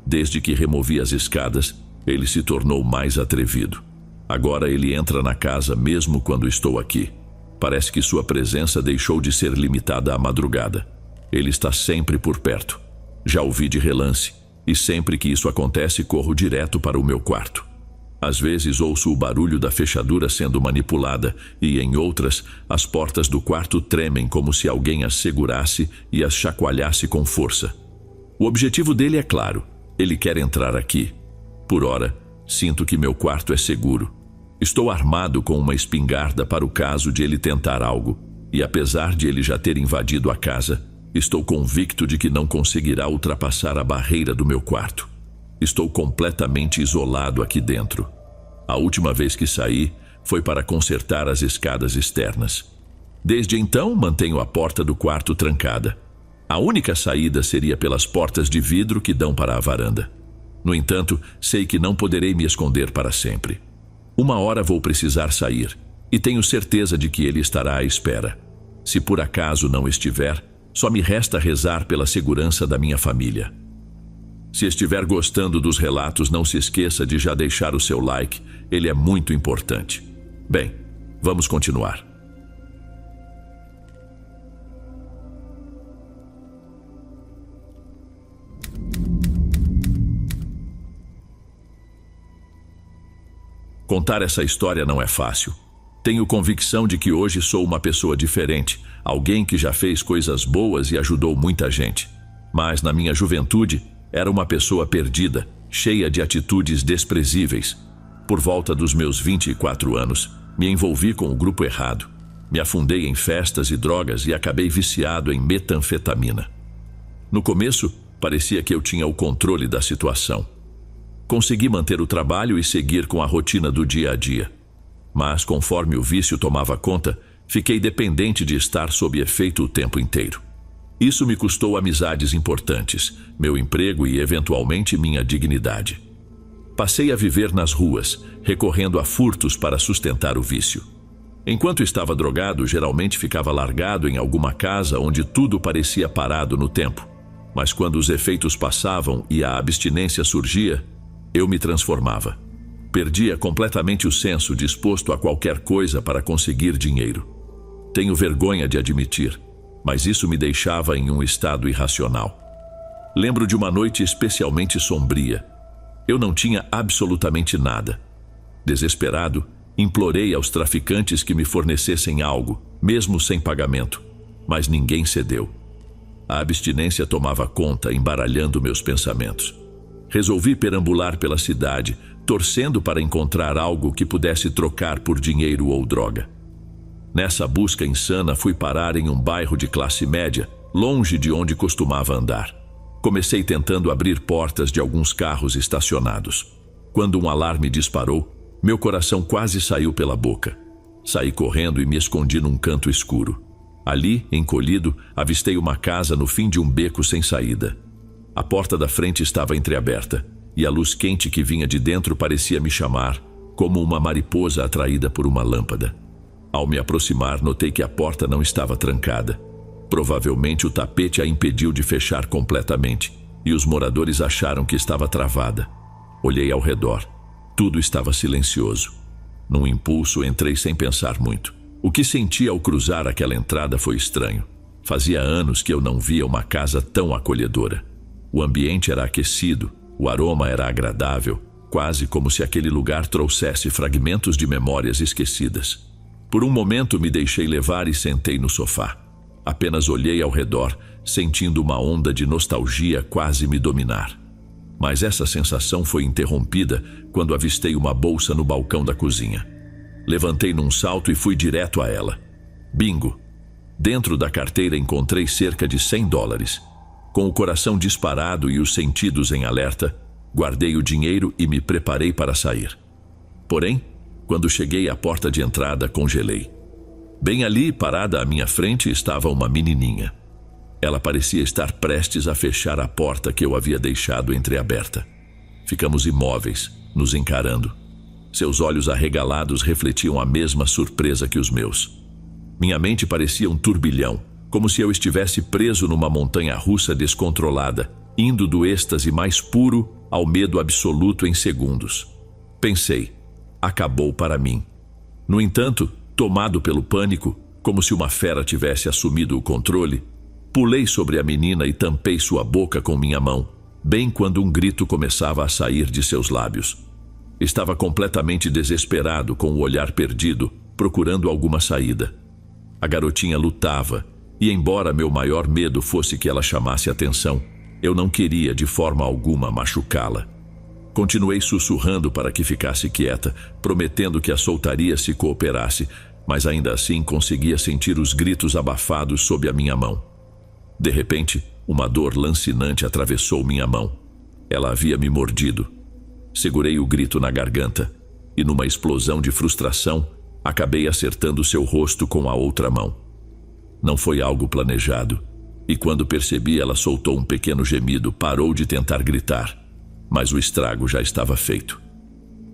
Speaker 1: Desde que removi as escadas, ele se tornou mais atrevido. Agora ele entra na casa mesmo quando estou aqui. Parece que sua presença deixou de ser limitada à madrugada. Ele está sempre por perto. Já o vi de relance, e sempre que isso acontece, corro direto para o meu quarto. Às vezes ouço o barulho da fechadura sendo manipulada e, em outras, as portas do quarto tremem como se alguém as segurasse e as chacoalhasse com força. O objetivo dele é claro: ele quer entrar aqui. Por ora, sinto que meu quarto é seguro. Estou armado com uma espingarda para o caso de ele tentar algo, e apesar de ele já ter invadido a casa, estou convicto de que não conseguirá ultrapassar a barreira do meu quarto. Estou completamente isolado aqui dentro. A última vez que saí foi para consertar as escadas externas. Desde então, mantenho a porta do quarto trancada. A única saída seria pelas portas de vidro que dão para a varanda. No entanto, sei que não poderei me esconder para sempre. Uma hora vou precisar sair, e tenho certeza de que ele estará à espera. Se por acaso não estiver, só me resta rezar pela segurança da minha família. Se estiver gostando dos relatos, não se esqueça de já deixar o seu like, ele é muito importante. Bem, vamos continuar. Contar essa história não é fácil. Tenho convicção de que hoje sou uma pessoa diferente, alguém que já fez coisas boas e ajudou muita gente. Mas na minha juventude, era uma pessoa perdida, cheia de atitudes desprezíveis. Por volta dos meus 24 anos, me envolvi com o grupo errado. Me afundei em festas e drogas e acabei viciado em metanfetamina. No começo, parecia que eu tinha o controle da situação. Consegui manter o trabalho e seguir com a rotina do dia a dia. Mas, conforme o vício tomava conta, fiquei dependente de estar sob efeito o tempo inteiro. Isso me custou amizades importantes, meu emprego e, eventualmente, minha dignidade. Passei a viver nas ruas, recorrendo a furtos para sustentar o vício. Enquanto estava drogado, geralmente ficava largado em alguma casa onde tudo parecia parado no tempo. Mas quando os efeitos passavam e a abstinência surgia, eu me transformava. Perdia completamente o senso, disposto a qualquer coisa para conseguir dinheiro. Tenho vergonha de admitir, mas isso me deixava em um estado irracional. Lembro de uma noite especialmente sombria. Eu não tinha absolutamente nada. Desesperado, implorei aos traficantes que me fornecessem algo, mesmo sem pagamento, mas ninguém cedeu. A abstinência tomava conta, embaralhando meus pensamentos. Resolvi perambular pela cidade, torcendo para encontrar algo que pudesse trocar por dinheiro ou droga. Nessa busca insana, fui parar em um bairro de classe média, longe de onde costumava andar. Comecei tentando abrir portas de alguns carros estacionados. Quando um alarme disparou, meu coração quase saiu pela boca. Saí correndo e me escondi num canto escuro. Ali, encolhido, avistei uma casa no fim de um beco sem saída. A porta da frente estava entreaberta, e a luz quente que vinha de dentro parecia me chamar, como uma mariposa atraída por uma lâmpada. Ao me aproximar, notei que a porta não estava trancada. Provavelmente o tapete a impediu de fechar completamente, e os moradores acharam que estava travada. Olhei ao redor. Tudo estava silencioso. Num impulso, entrei sem pensar muito. O que senti ao cruzar aquela entrada foi estranho. Fazia anos que eu não via uma casa tão acolhedora. O ambiente era aquecido, o aroma era agradável, quase como se aquele lugar trouxesse fragmentos de memórias esquecidas. Por um momento me deixei levar e sentei no sofá. Apenas olhei ao redor, sentindo uma onda de nostalgia quase me dominar. Mas essa sensação foi interrompida quando avistei uma bolsa no balcão da cozinha. Levantei num salto e fui direto a ela. Bingo! Dentro da carteira encontrei cerca de $100. Com o coração disparado e os sentidos em alerta, guardei o dinheiro e me preparei para sair. Porém, quando cheguei à porta de entrada, congelei. Bem ali, parada à minha frente, estava uma menininha. Ela parecia estar prestes a fechar a porta que eu havia deixado entreaberta. Ficamos imóveis, nos encarando. Seus olhos arregalados refletiam a mesma surpresa que os meus. Minha mente parecia um turbilhão, como se eu estivesse preso numa montanha-russa descontrolada, indo do êxtase mais puro ao medo absoluto em segundos. Pensei, acabou para mim. No entanto, tomado pelo pânico, como se uma fera tivesse assumido o controle, pulei sobre a menina e tampei sua boca com minha mão, bem quando um grito começava a sair de seus lábios. Estava completamente desesperado, com o olhar perdido, procurando alguma saída. A garotinha lutava, e embora meu maior medo fosse que ela chamasse atenção, eu não queria de forma alguma machucá-la. Continuei sussurrando para que ficasse quieta, prometendo que a soltaria se cooperasse, mas ainda assim conseguia sentir os gritos abafados sob a minha mão. De repente, uma dor lancinante atravessou minha mão. Ela havia me mordido. Segurei o grito na garganta e, numa explosão de frustração, acabei acertando seu rosto com a outra mão. Não foi algo planejado, e quando percebi, ela soltou um pequeno gemido, parou de tentar gritar, mas o estrago já estava feito.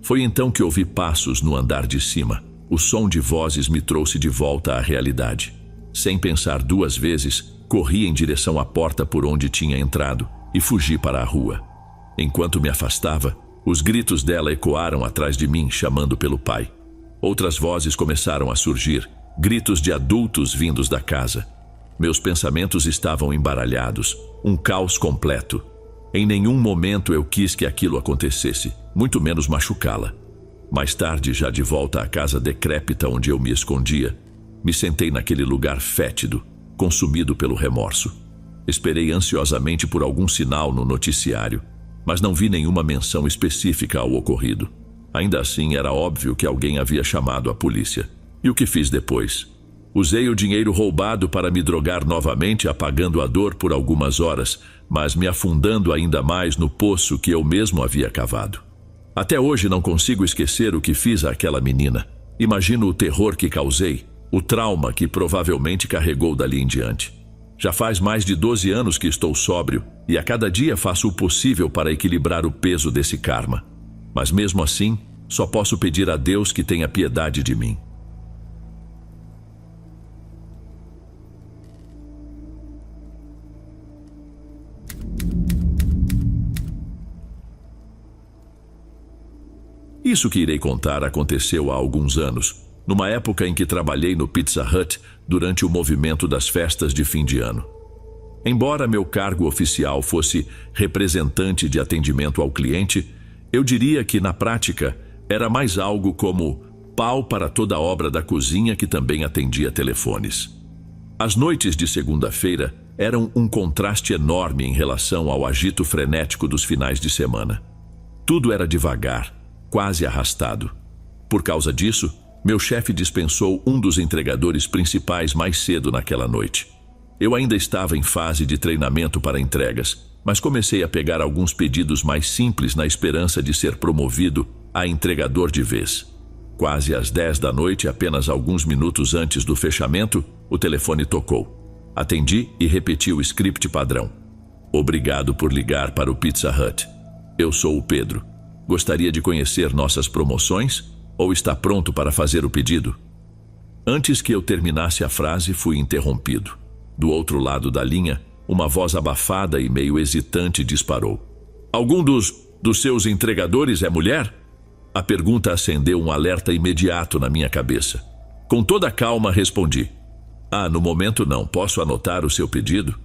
Speaker 1: Foi então que ouvi passos no andar de cima. O som de vozes me trouxe de volta à realidade. Sem pensar duas vezes, corri em direção à porta por onde tinha entrado e fugi para a rua. Enquanto me afastava, os gritos dela ecoaram atrás de mim, chamando pelo pai. Outras vozes começaram a surgir, gritos de adultos vindos da casa. Meus pensamentos estavam embaralhados, um caos completo. Em nenhum momento eu quis que aquilo acontecesse, muito menos machucá-la. Mais tarde, já de volta à casa decrépita onde eu me escondia, me sentei naquele lugar fétido, consumido pelo remorso. Esperei ansiosamente por algum sinal no noticiário, mas não vi nenhuma menção específica ao ocorrido. Ainda assim, era óbvio que alguém havia chamado a polícia. E o que fiz depois? Usei o dinheiro roubado para me drogar novamente, apagando a dor por algumas horas, mas me afundando ainda mais no poço que eu mesmo havia cavado. Até hoje não consigo esquecer o que fiz àquela menina. Imagino o terror que causei, o trauma que provavelmente carregou dali em diante. Já faz mais de 12 anos que estou sóbrio e a cada dia faço o possível para equilibrar o peso desse karma. Mas mesmo assim, só posso pedir a Deus que tenha piedade de mim. Isso que irei contar aconteceu há alguns anos, numa época em que trabalhei no Pizza Hut durante o movimento das festas de fim de ano. Embora meu cargo oficial fosse representante de atendimento ao cliente, eu diria que, na prática, era mais algo como Pau para toda a obra da cozinha, que também atendia telefones. As noites de segunda-feira eram um contraste enorme em relação ao agito frenético dos finais de semana. Tudo era devagar, quase arrastado. Por causa disso, meu chefe dispensou um dos entregadores principais mais cedo naquela noite. Eu ainda estava em fase de treinamento para entregas, mas comecei a pegar alguns pedidos mais simples na esperança de ser promovido a entregador de vez. Quase às 10 da noite, apenas alguns minutos antes do fechamento, o telefone tocou. Atendi e repeti o script padrão. Obrigado por ligar para o Pizza Hut. Eu sou o Pedro. Gostaria de conhecer nossas promoções ou está pronto para fazer o pedido? Antes que eu terminasse a frase, fui interrompido. Do outro lado da linha, uma voz abafada e meio hesitante disparou. Algum dos seus entregadores é mulher? A pergunta acendeu um alerta imediato na minha cabeça. Com toda a calma, respondi. No momento não. Posso anotar o seu pedido?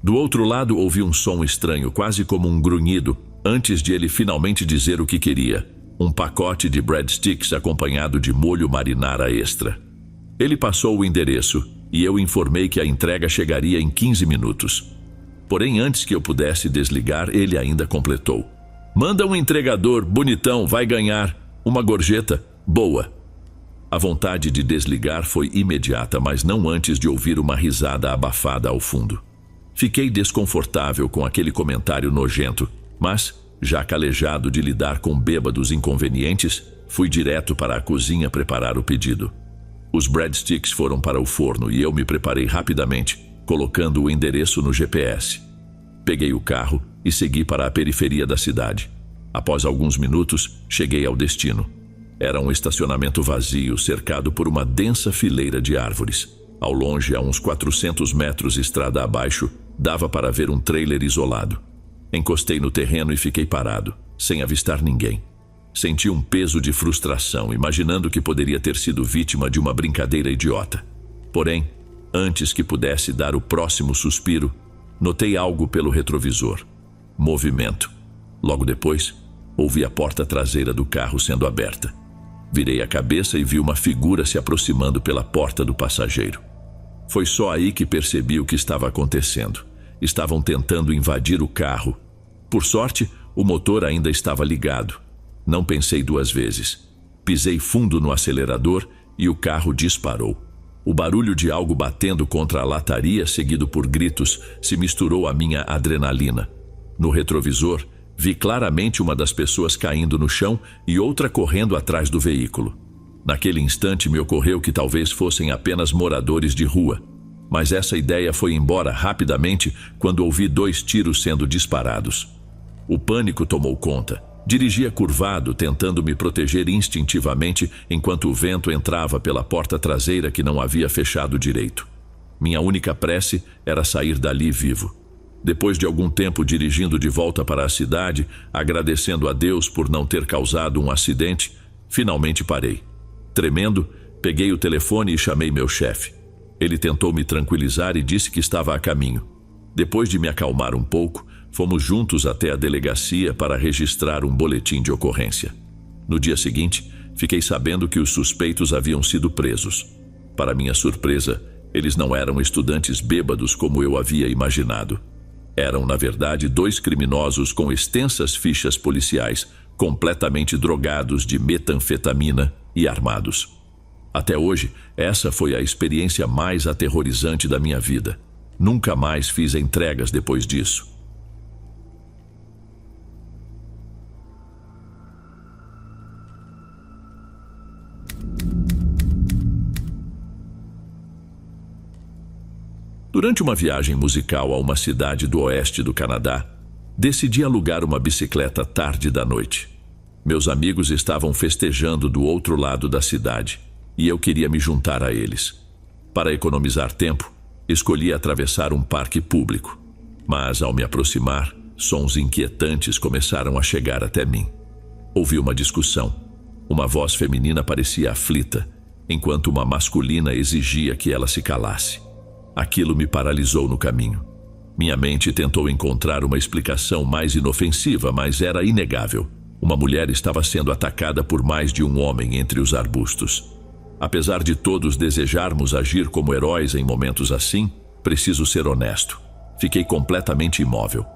Speaker 1: Do outro lado, ouvi um som estranho, quase como um grunhido, antes de ele finalmente dizer o que queria. Um pacote de breadsticks acompanhado de molho marinara extra. Ele passou o endereço e eu informei que a entrega chegaria em 15 minutos. Porém, antes que eu pudesse desligar, ele ainda completou. Manda um entregador bonitão, vai ganhar uma gorjeta boa. A vontade de desligar foi imediata, mas não antes de ouvir uma risada abafada ao fundo. Fiquei desconfortável com aquele comentário nojento, mas, já calejado de lidar com bêbados inconvenientes, fui direto para a cozinha preparar o pedido. Os breadsticks foram para o forno e eu me preparei rapidamente, colocando o endereço no GPS. Peguei o carro e segui para a periferia da cidade. Após alguns minutos, cheguei ao destino. Era um estacionamento vazio, cercado por uma densa fileira de árvores. Ao longe, a uns 400 metros estrada abaixo, dava para ver um trailer isolado. Encostei no terreno e fiquei parado, sem avistar ninguém. Senti um peso de frustração, imaginando que poderia ter sido vítima de uma brincadeira idiota. Porém, antes que pudesse dar o próximo suspiro, notei algo pelo retrovisor. Movimento. Logo depois, ouvi a porta traseira do carro sendo aberta. Virei a cabeça e vi uma figura se aproximando pela porta do passageiro. Foi só aí que percebi o que estava acontecendo. Estavam tentando invadir o carro. Por sorte, o motor ainda estava ligado. Não pensei duas vezes. Pisei fundo no acelerador e o carro disparou. O barulho de algo batendo contra a lataria, seguido por gritos, se misturou à minha adrenalina. No retrovisor, vi claramente uma das pessoas caindo no chão e outra correndo atrás do veículo. Naquele instante me ocorreu que talvez fossem apenas moradores de rua. Mas essa ideia foi embora rapidamente quando ouvi 2 tiros sendo disparados. O pânico tomou conta. Dirigia curvado, tentando me proteger instintivamente enquanto o vento entrava pela porta traseira que não havia fechado direito. Minha única prece era sair dali vivo. Depois de algum tempo dirigindo de volta para a cidade, agradecendo a Deus por não ter causado um acidente, finalmente parei. Tremendo, peguei o telefone e chamei meu chefe. Ele tentou me tranquilizar e disse que estava a caminho. Depois de me acalmar um pouco, fomos juntos até a delegacia para registrar um boletim de ocorrência. No dia seguinte, fiquei sabendo que os suspeitos haviam sido presos. Para minha surpresa, eles não eram estudantes bêbados como eu havia imaginado. Eram, na verdade, 2 criminosos com extensas fichas policiais, completamente drogados de metanfetamina e armados. Até hoje, essa foi a experiência mais aterrorizante da minha vida. Nunca mais fiz entregas depois disso. Durante uma viagem musical a uma cidade do oeste do Canadá, decidi alugar uma bicicleta tarde da noite. Meus amigos estavam festejando do outro lado da cidade e eu queria me juntar a eles. Para economizar tempo, escolhi atravessar um parque público. Mas, ao me aproximar, sons inquietantes começaram a chegar até mim. Ouvi uma discussão. Uma voz feminina parecia aflita, enquanto uma masculina exigia que ela se calasse. Aquilo me paralisou no caminho. Minha mente tentou encontrar uma explicação mais inofensiva, mas era inegável. Uma mulher estava sendo atacada por mais de um homem entre os arbustos. Apesar de todos desejarmos agir como heróis em momentos assim, preciso ser honesto. Fiquei completamente imóvel.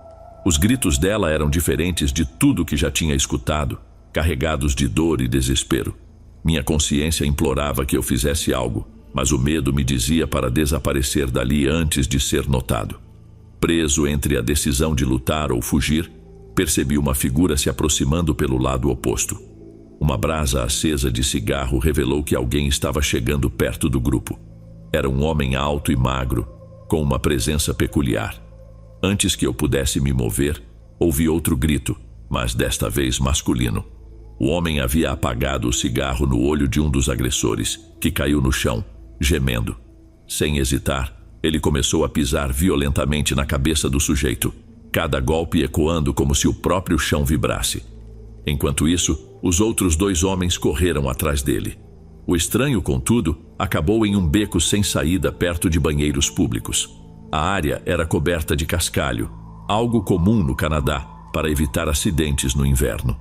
Speaker 1: Os gritos dela eram diferentes de tudo que já tinha escutado, carregados de dor e desespero. Minha consciência implorava que eu fizesse algo, mas o medo me dizia para desaparecer dali antes de ser notado. Preso entre a decisão de lutar ou fugir, percebi uma figura se aproximando pelo lado oposto. Uma brasa acesa de cigarro revelou que alguém estava chegando perto do grupo. Era um homem alto e magro, com uma presença peculiar. Antes que eu pudesse me mover, ouvi outro grito, mas desta vez masculino. O homem havia apagado o cigarro no olho de um dos agressores, que caiu no chão, gemendo. Sem hesitar, ele começou a pisar violentamente na cabeça do sujeito, cada golpe ecoando como se o próprio chão vibrasse. Enquanto isso, os outros 2 homens correram atrás dele. O estranho, contudo, acabou em um beco sem saída perto de banheiros públicos. A área era coberta de cascalho, algo comum no Canadá para evitar acidentes no inverno.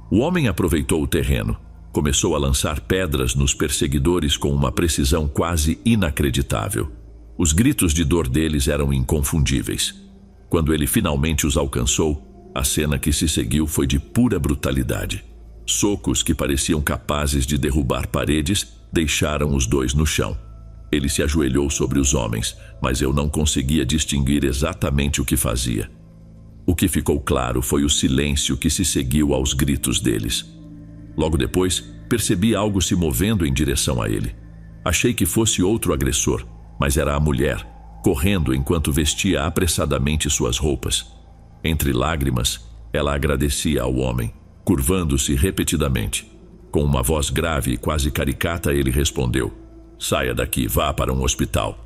Speaker 1: O homem aproveitou o terreno, começou a lançar pedras nos perseguidores com uma precisão quase inacreditável. Os gritos de dor deles eram inconfundíveis. Quando ele finalmente os alcançou, a cena que se seguiu foi de pura brutalidade. Socos que pareciam capazes de derrubar paredes deixaram os 2 no chão. Ele se ajoelhou sobre os homens, mas eu não conseguia distinguir exatamente o que fazia. O que ficou claro foi o silêncio que se seguiu aos gritos deles. Logo depois, percebi algo se movendo em direção a ele. Achei que fosse outro agressor, mas era a mulher, correndo enquanto vestia apressadamente suas roupas. Entre lágrimas, ela agradecia ao homem, curvando-se repetidamente. Com uma voz grave e quase caricata, ele respondeu: "Saia daqui, vá para um hospital."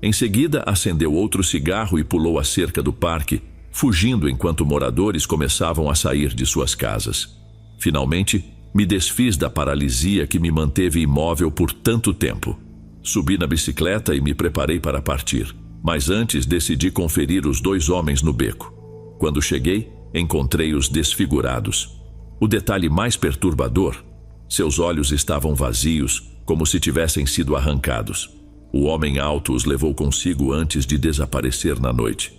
Speaker 1: Em seguida, acendeu outro cigarro e pulou a cerca do parque, fugindo enquanto moradores começavam a sair de suas casas. Finalmente, me desfiz da paralisia que me manteve imóvel por tanto tempo. Subi na bicicleta e me preparei para partir, mas antes decidi conferir os 2 homens no beco. Quando cheguei, encontrei-os desfigurados. O detalhe mais perturbador: seus olhos estavam vazios, como se tivessem sido arrancados. O homem alto os levou consigo antes de desaparecer na noite.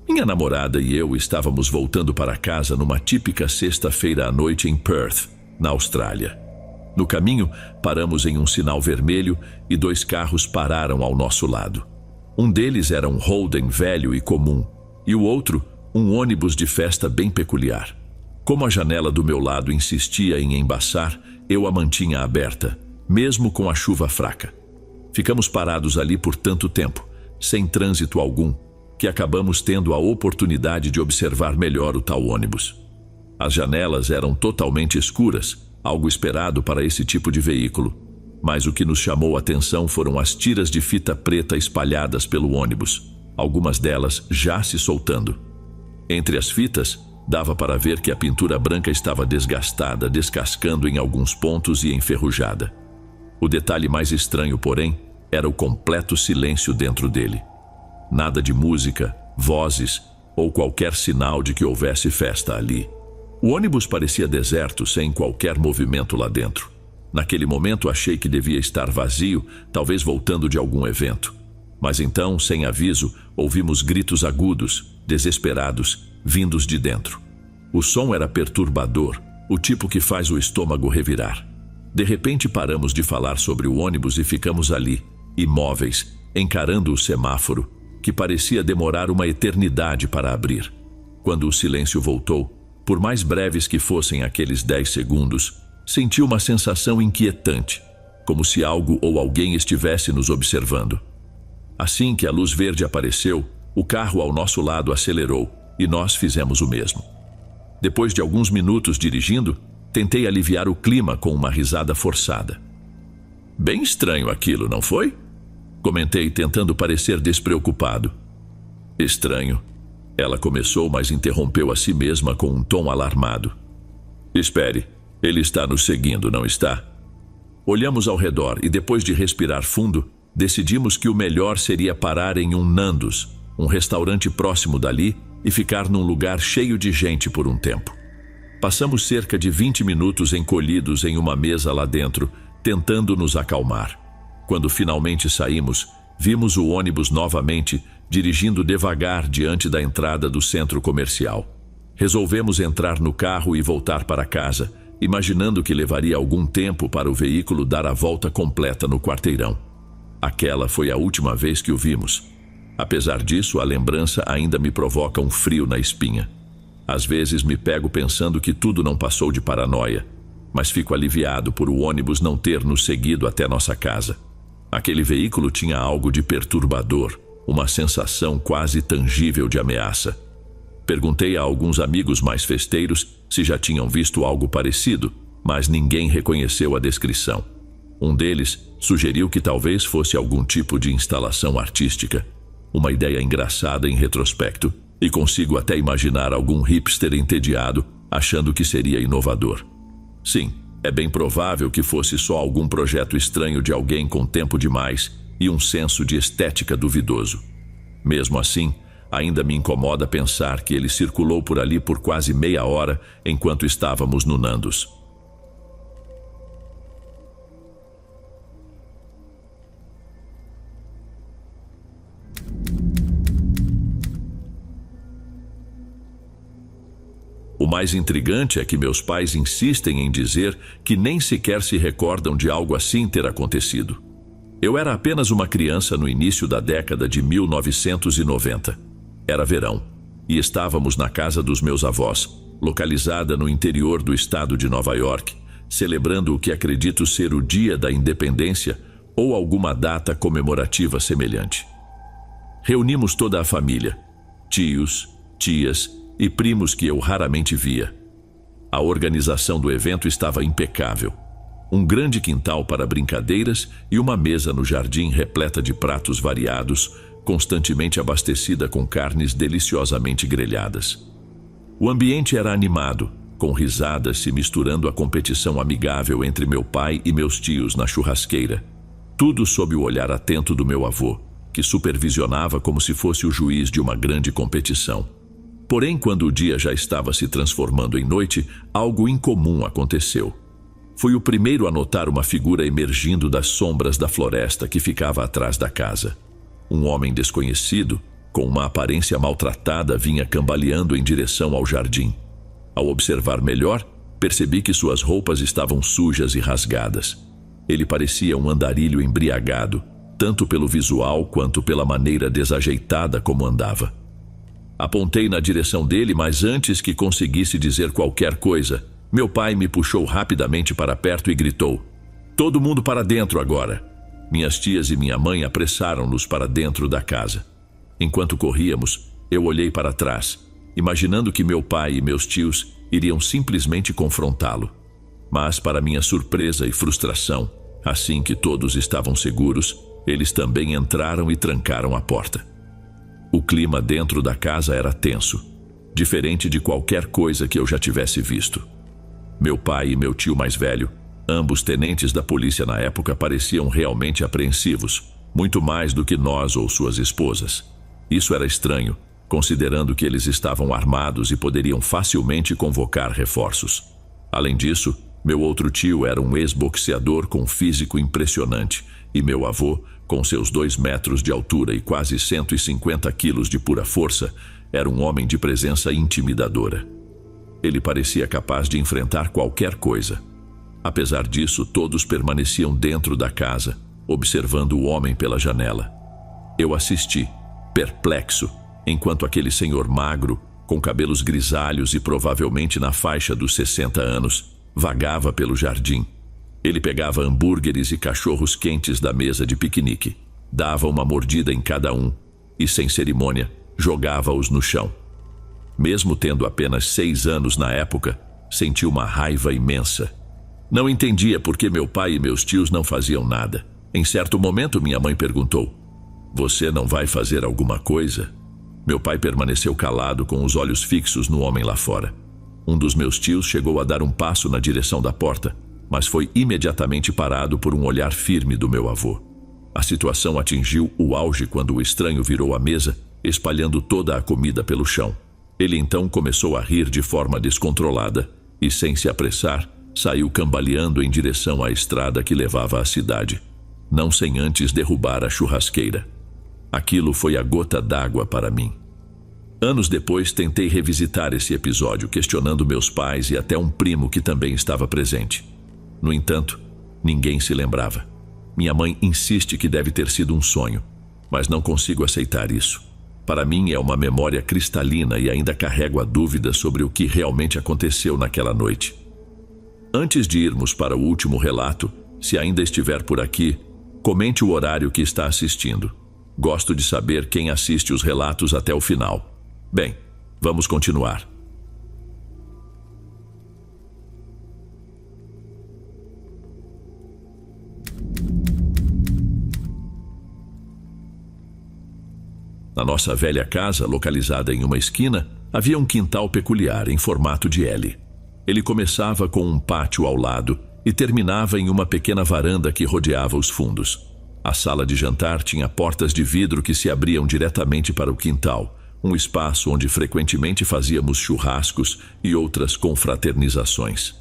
Speaker 1: Minha namorada e eu estávamos voltando para casa numa típica sexta-feira à noite em Perth, na Austrália. No caminho, paramos em um sinal vermelho e 2 carros pararam ao nosso lado. Um deles era um Holden velho e comum, e o outro, um ônibus de festa bem peculiar. Como a janela do meu lado insistia em embaçar, eu a mantinha aberta, mesmo com a chuva fraca. Ficamos parados ali por tanto tempo, sem trânsito algum, que acabamos tendo a oportunidade de observar melhor o tal ônibus. As janelas eram totalmente escuras, algo esperado para esse tipo de veículo, mas o que nos chamou a atenção foram as tiras de fita preta espalhadas pelo ônibus, algumas delas já se soltando. Entre as fitas, dava para ver que a pintura branca estava desgastada, descascando em alguns pontos e enferrujada. O detalhe mais estranho, porém, era o completo silêncio dentro dele. Nada de música, vozes ou qualquer sinal de que houvesse festa ali. O ônibus parecia deserto, sem qualquer movimento lá dentro. Naquele momento achei que devia estar vazio, talvez voltando de algum evento. Mas então, sem aviso, ouvimos gritos agudos, desesperados, vindos de dentro. O som era perturbador, o tipo que faz o estômago revirar. De repente paramos de falar sobre o ônibus e ficamos ali, imóveis, encarando o semáforo, que parecia demorar uma eternidade para abrir. Quando o silêncio voltou, por mais breves que fossem aqueles 10 segundos, senti uma sensação inquietante, como se algo ou alguém estivesse nos observando. Assim que a luz verde apareceu, o carro ao nosso lado acelerou e nós fizemos o mesmo. Depois de alguns minutos dirigindo, tentei aliviar o clima com uma risada forçada. "Bem estranho aquilo, não foi?" Comentei, tentando parecer despreocupado. "Estranho." Ela começou, mas interrompeu a si mesma com um tom alarmado. "Espere, ele está nos seguindo, não está?" Olhamos ao redor e, depois de respirar fundo, decidimos que o melhor seria parar em um Nandos, um restaurante próximo dali, e ficar num lugar cheio de gente por um tempo. Passamos cerca de 20 minutos encolhidos em uma mesa lá dentro, tentando nos acalmar. Quando finalmente saímos, vimos o ônibus novamente, dirigindo devagar diante da entrada do centro comercial. Resolvemos entrar no carro e voltar para casa, imaginando que levaria algum tempo para o veículo dar a volta completa no quarteirão. Aquela foi a última vez que o vimos. Apesar disso, a lembrança ainda me provoca um frio na espinha. Às vezes me pego pensando que tudo não passou de paranoia, mas fico aliviado por o ônibus não ter nos seguido até nossa casa. Aquele veículo tinha algo de perturbador, uma sensação quase tangível de ameaça. Perguntei a alguns amigos mais festeiros se já tinham visto algo parecido, mas ninguém reconheceu a descrição. Um deles sugeriu que talvez fosse algum tipo de instalação artística. Uma ideia engraçada em retrospecto, e consigo até imaginar algum hipster entediado achando que seria inovador. Sim, é bem provável que fosse só algum projeto estranho de alguém com tempo demais e um senso de estética duvidoso. Mesmo assim, ainda me incomoda pensar que ele circulou por ali por quase meia hora enquanto estávamos no Nandos. O mais intrigante é que meus pais insistem em dizer que nem sequer se recordam de algo assim ter acontecido. Eu era apenas uma criança no início da década de 1990. Era verão, e estávamos na casa dos meus avós, localizada no interior do estado de Nova York, celebrando o que acredito ser o Dia da Independência ou alguma data comemorativa semelhante. Reunimos toda a família, tios, tias e primos que eu raramente via. A organização do evento estava impecável. Um grande quintal para brincadeiras e uma mesa no jardim repleta de pratos variados, constantemente abastecida com carnes deliciosamente grelhadas. O ambiente era animado, com risadas se misturando à competição amigável entre meu pai e meus tios na churrasqueira. Tudo sob o olhar atento do meu avô, que supervisionava como se fosse o juiz de uma grande competição. Porém, quando o dia já estava se transformando em noite, algo incomum aconteceu. Fui o primeiro a notar uma figura emergindo das sombras da floresta que ficava atrás da casa. Um homem desconhecido, com uma aparência maltratada, vinha cambaleando em direção ao jardim. Ao observar melhor, percebi que suas roupas estavam sujas e rasgadas. Ele parecia um andarilho embriagado, tanto pelo visual quanto pela maneira desajeitada como andava. Apontei na direção dele, mas antes que conseguisse dizer qualquer coisa, meu pai me puxou rapidamente para perto e gritou: "Todo mundo para dentro agora!" Minhas tias e minha mãe apressaram-nos para dentro da casa. Enquanto corríamos, eu olhei para trás, imaginando que meu pai e meus tios iriam simplesmente confrontá-lo. Mas, para minha surpresa e frustração, assim que todos estavam seguros, eles também entraram e trancaram a porta. O clima dentro da casa era tenso, diferente de qualquer coisa que eu já tivesse visto. Meu pai e meu tio mais velho, ambos tenentes da polícia na época, pareciam realmente apreensivos, muito mais do que nós ou suas esposas. Isso era estranho, considerando que eles estavam armados e poderiam facilmente convocar reforços. Além disso, meu outro tio era um ex-boxeador com físico impressionante, e meu avô, com seus 2 metros de altura e quase 150 quilos de pura força, era um homem de presença intimidadora. Ele parecia capaz de enfrentar qualquer coisa. Apesar disso, todos permaneciam dentro da casa, observando o homem pela janela. Eu assisti, perplexo, enquanto aquele senhor magro, com cabelos grisalhos e provavelmente na faixa dos 60 anos, vagava pelo jardim. Ele pegava hambúrgueres e cachorros quentes da mesa de piquenique, dava uma mordida em cada um e, sem cerimônia, jogava-os no chão. Mesmo tendo apenas 6 anos na época, senti uma raiva imensa. Não entendia por que meu pai e meus tios não faziam nada. Em certo momento, minha mãe perguntou: "Você não vai fazer alguma coisa?" Meu pai permaneceu calado, com os olhos fixos no homem lá fora. Um dos meus tios chegou a dar um passo na direção da porta, mas foi imediatamente parado por um olhar firme do meu avô. A situação atingiu o auge quando o estranho virou a mesa, espalhando toda a comida pelo chão. Ele então começou a rir de forma descontrolada e, sem se apressar, saiu cambaleando em direção à estrada que levava à cidade, não sem antes derrubar a churrasqueira. Aquilo foi a gota d'água para mim. Anos depois, tentei revisitar esse episódio, questionando meus pais e até um primo que também estava presente. No entanto, ninguém se lembrava. Minha mãe insiste que deve ter sido um sonho, mas não consigo aceitar isso. Para mim é uma memória cristalina e ainda carrego a dúvida sobre o que realmente aconteceu naquela noite. Antes de irmos para o último relato, se ainda estiver por aqui, comente o horário que está assistindo. Gosto de saber quem assiste os relatos até o final. Bem, vamos continuar. Na nossa velha casa, localizada em uma esquina, havia um quintal peculiar em formato de L. Ele começava com um pátio ao lado e terminava em uma pequena varanda que rodeava os fundos. A sala de jantar tinha portas de vidro que se abriam diretamente para o quintal, um espaço onde frequentemente fazíamos churrascos e outras confraternizações.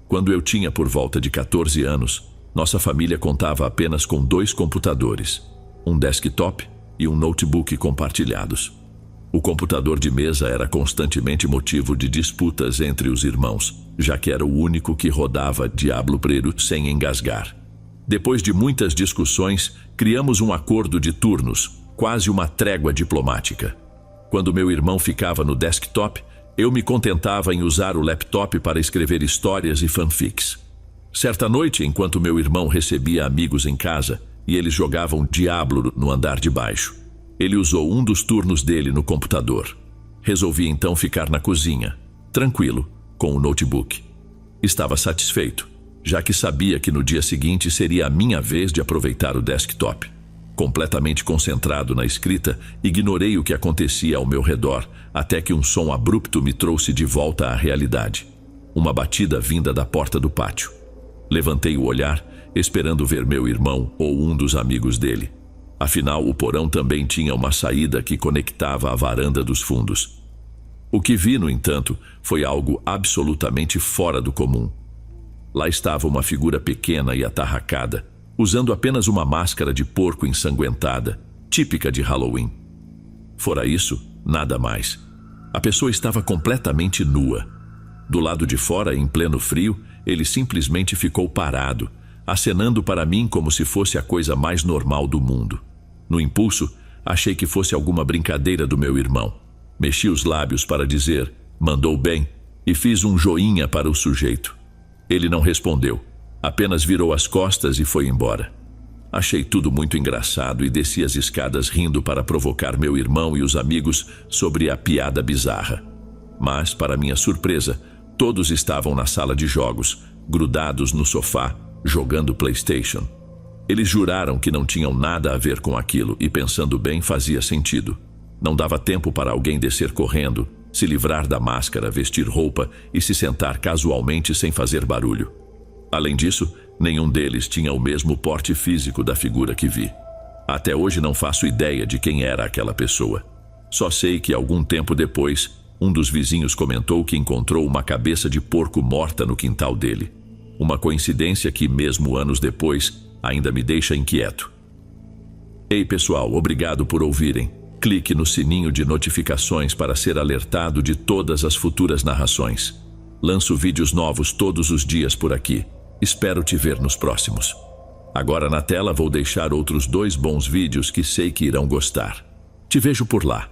Speaker 1: Quando eu tinha por volta de 14 anos, nossa família contava apenas com 2 computadores, um desktop e um notebook compartilhados. O computador de mesa era constantemente motivo de disputas entre os irmãos, já que era o único que rodava Diablo Preto sem engasgar. Depois de muitas discussões, criamos um acordo de turnos, quase uma trégua diplomática. Quando meu irmão ficava no desktop, eu me contentava em usar o laptop para escrever histórias e fanfics. Certa noite, enquanto meu irmão recebia amigos em casa e eles jogavam Diablo no andar de baixo, ele usou um dos turnos dele no computador. Resolvi então ficar na cozinha, tranquilo, com o notebook. Estava satisfeito, já que sabia que no dia seguinte seria a minha vez de aproveitar o desktop. Completamente concentrado na escrita, ignorei o que acontecia ao meu redor, até que um som abrupto me trouxe de volta à realidade. Uma batida vinda da porta do pátio. Levantei o olhar, esperando ver meu irmão ou um dos amigos dele. Afinal, o porão também tinha uma saída que conectava à varanda dos fundos. O que vi, no entanto, foi algo absolutamente fora do comum. Lá estava uma figura pequena e atarracada, usando apenas uma máscara de porco ensanguentada, típica de Halloween. Fora isso, nada mais. A pessoa estava completamente nua. Do lado de fora, em pleno frio, ele simplesmente ficou parado, acenando para mim como se fosse a coisa mais normal do mundo. No impulso, achei que fosse alguma brincadeira do meu irmão. Mexi os lábios para dizer, mandou bem, e fiz um joinha para o sujeito. Ele não respondeu, apenas virou as costas e foi embora. Achei tudo muito engraçado e desci as escadas rindo para provocar meu irmão e os amigos sobre a piada bizarra. Mas, para minha surpresa, todos estavam na sala de jogos, grudados no sofá, jogando PlayStation. Eles juraram que não tinham nada a ver com aquilo e, pensando bem, fazia sentido. Não dava tempo para alguém descer correndo, se livrar da máscara, vestir roupa e se sentar casualmente sem fazer barulho. Além disso, nenhum deles tinha o mesmo porte físico da figura que vi. Até hoje não faço ideia de quem era aquela pessoa. Só sei que algum tempo depois, um dos vizinhos comentou que encontrou uma cabeça de porco morta no quintal dele. Uma coincidência que, mesmo anos depois, ainda me deixa inquieto. Ei pessoal, obrigado por ouvirem. Clique no sininho de notificações para ser alertado de todas as futuras narrações. Lanço vídeos novos todos os dias por aqui. Espero te ver nos próximos. Agora na tela vou deixar outros 2 bons vídeos que sei que irão gostar. Te vejo por lá.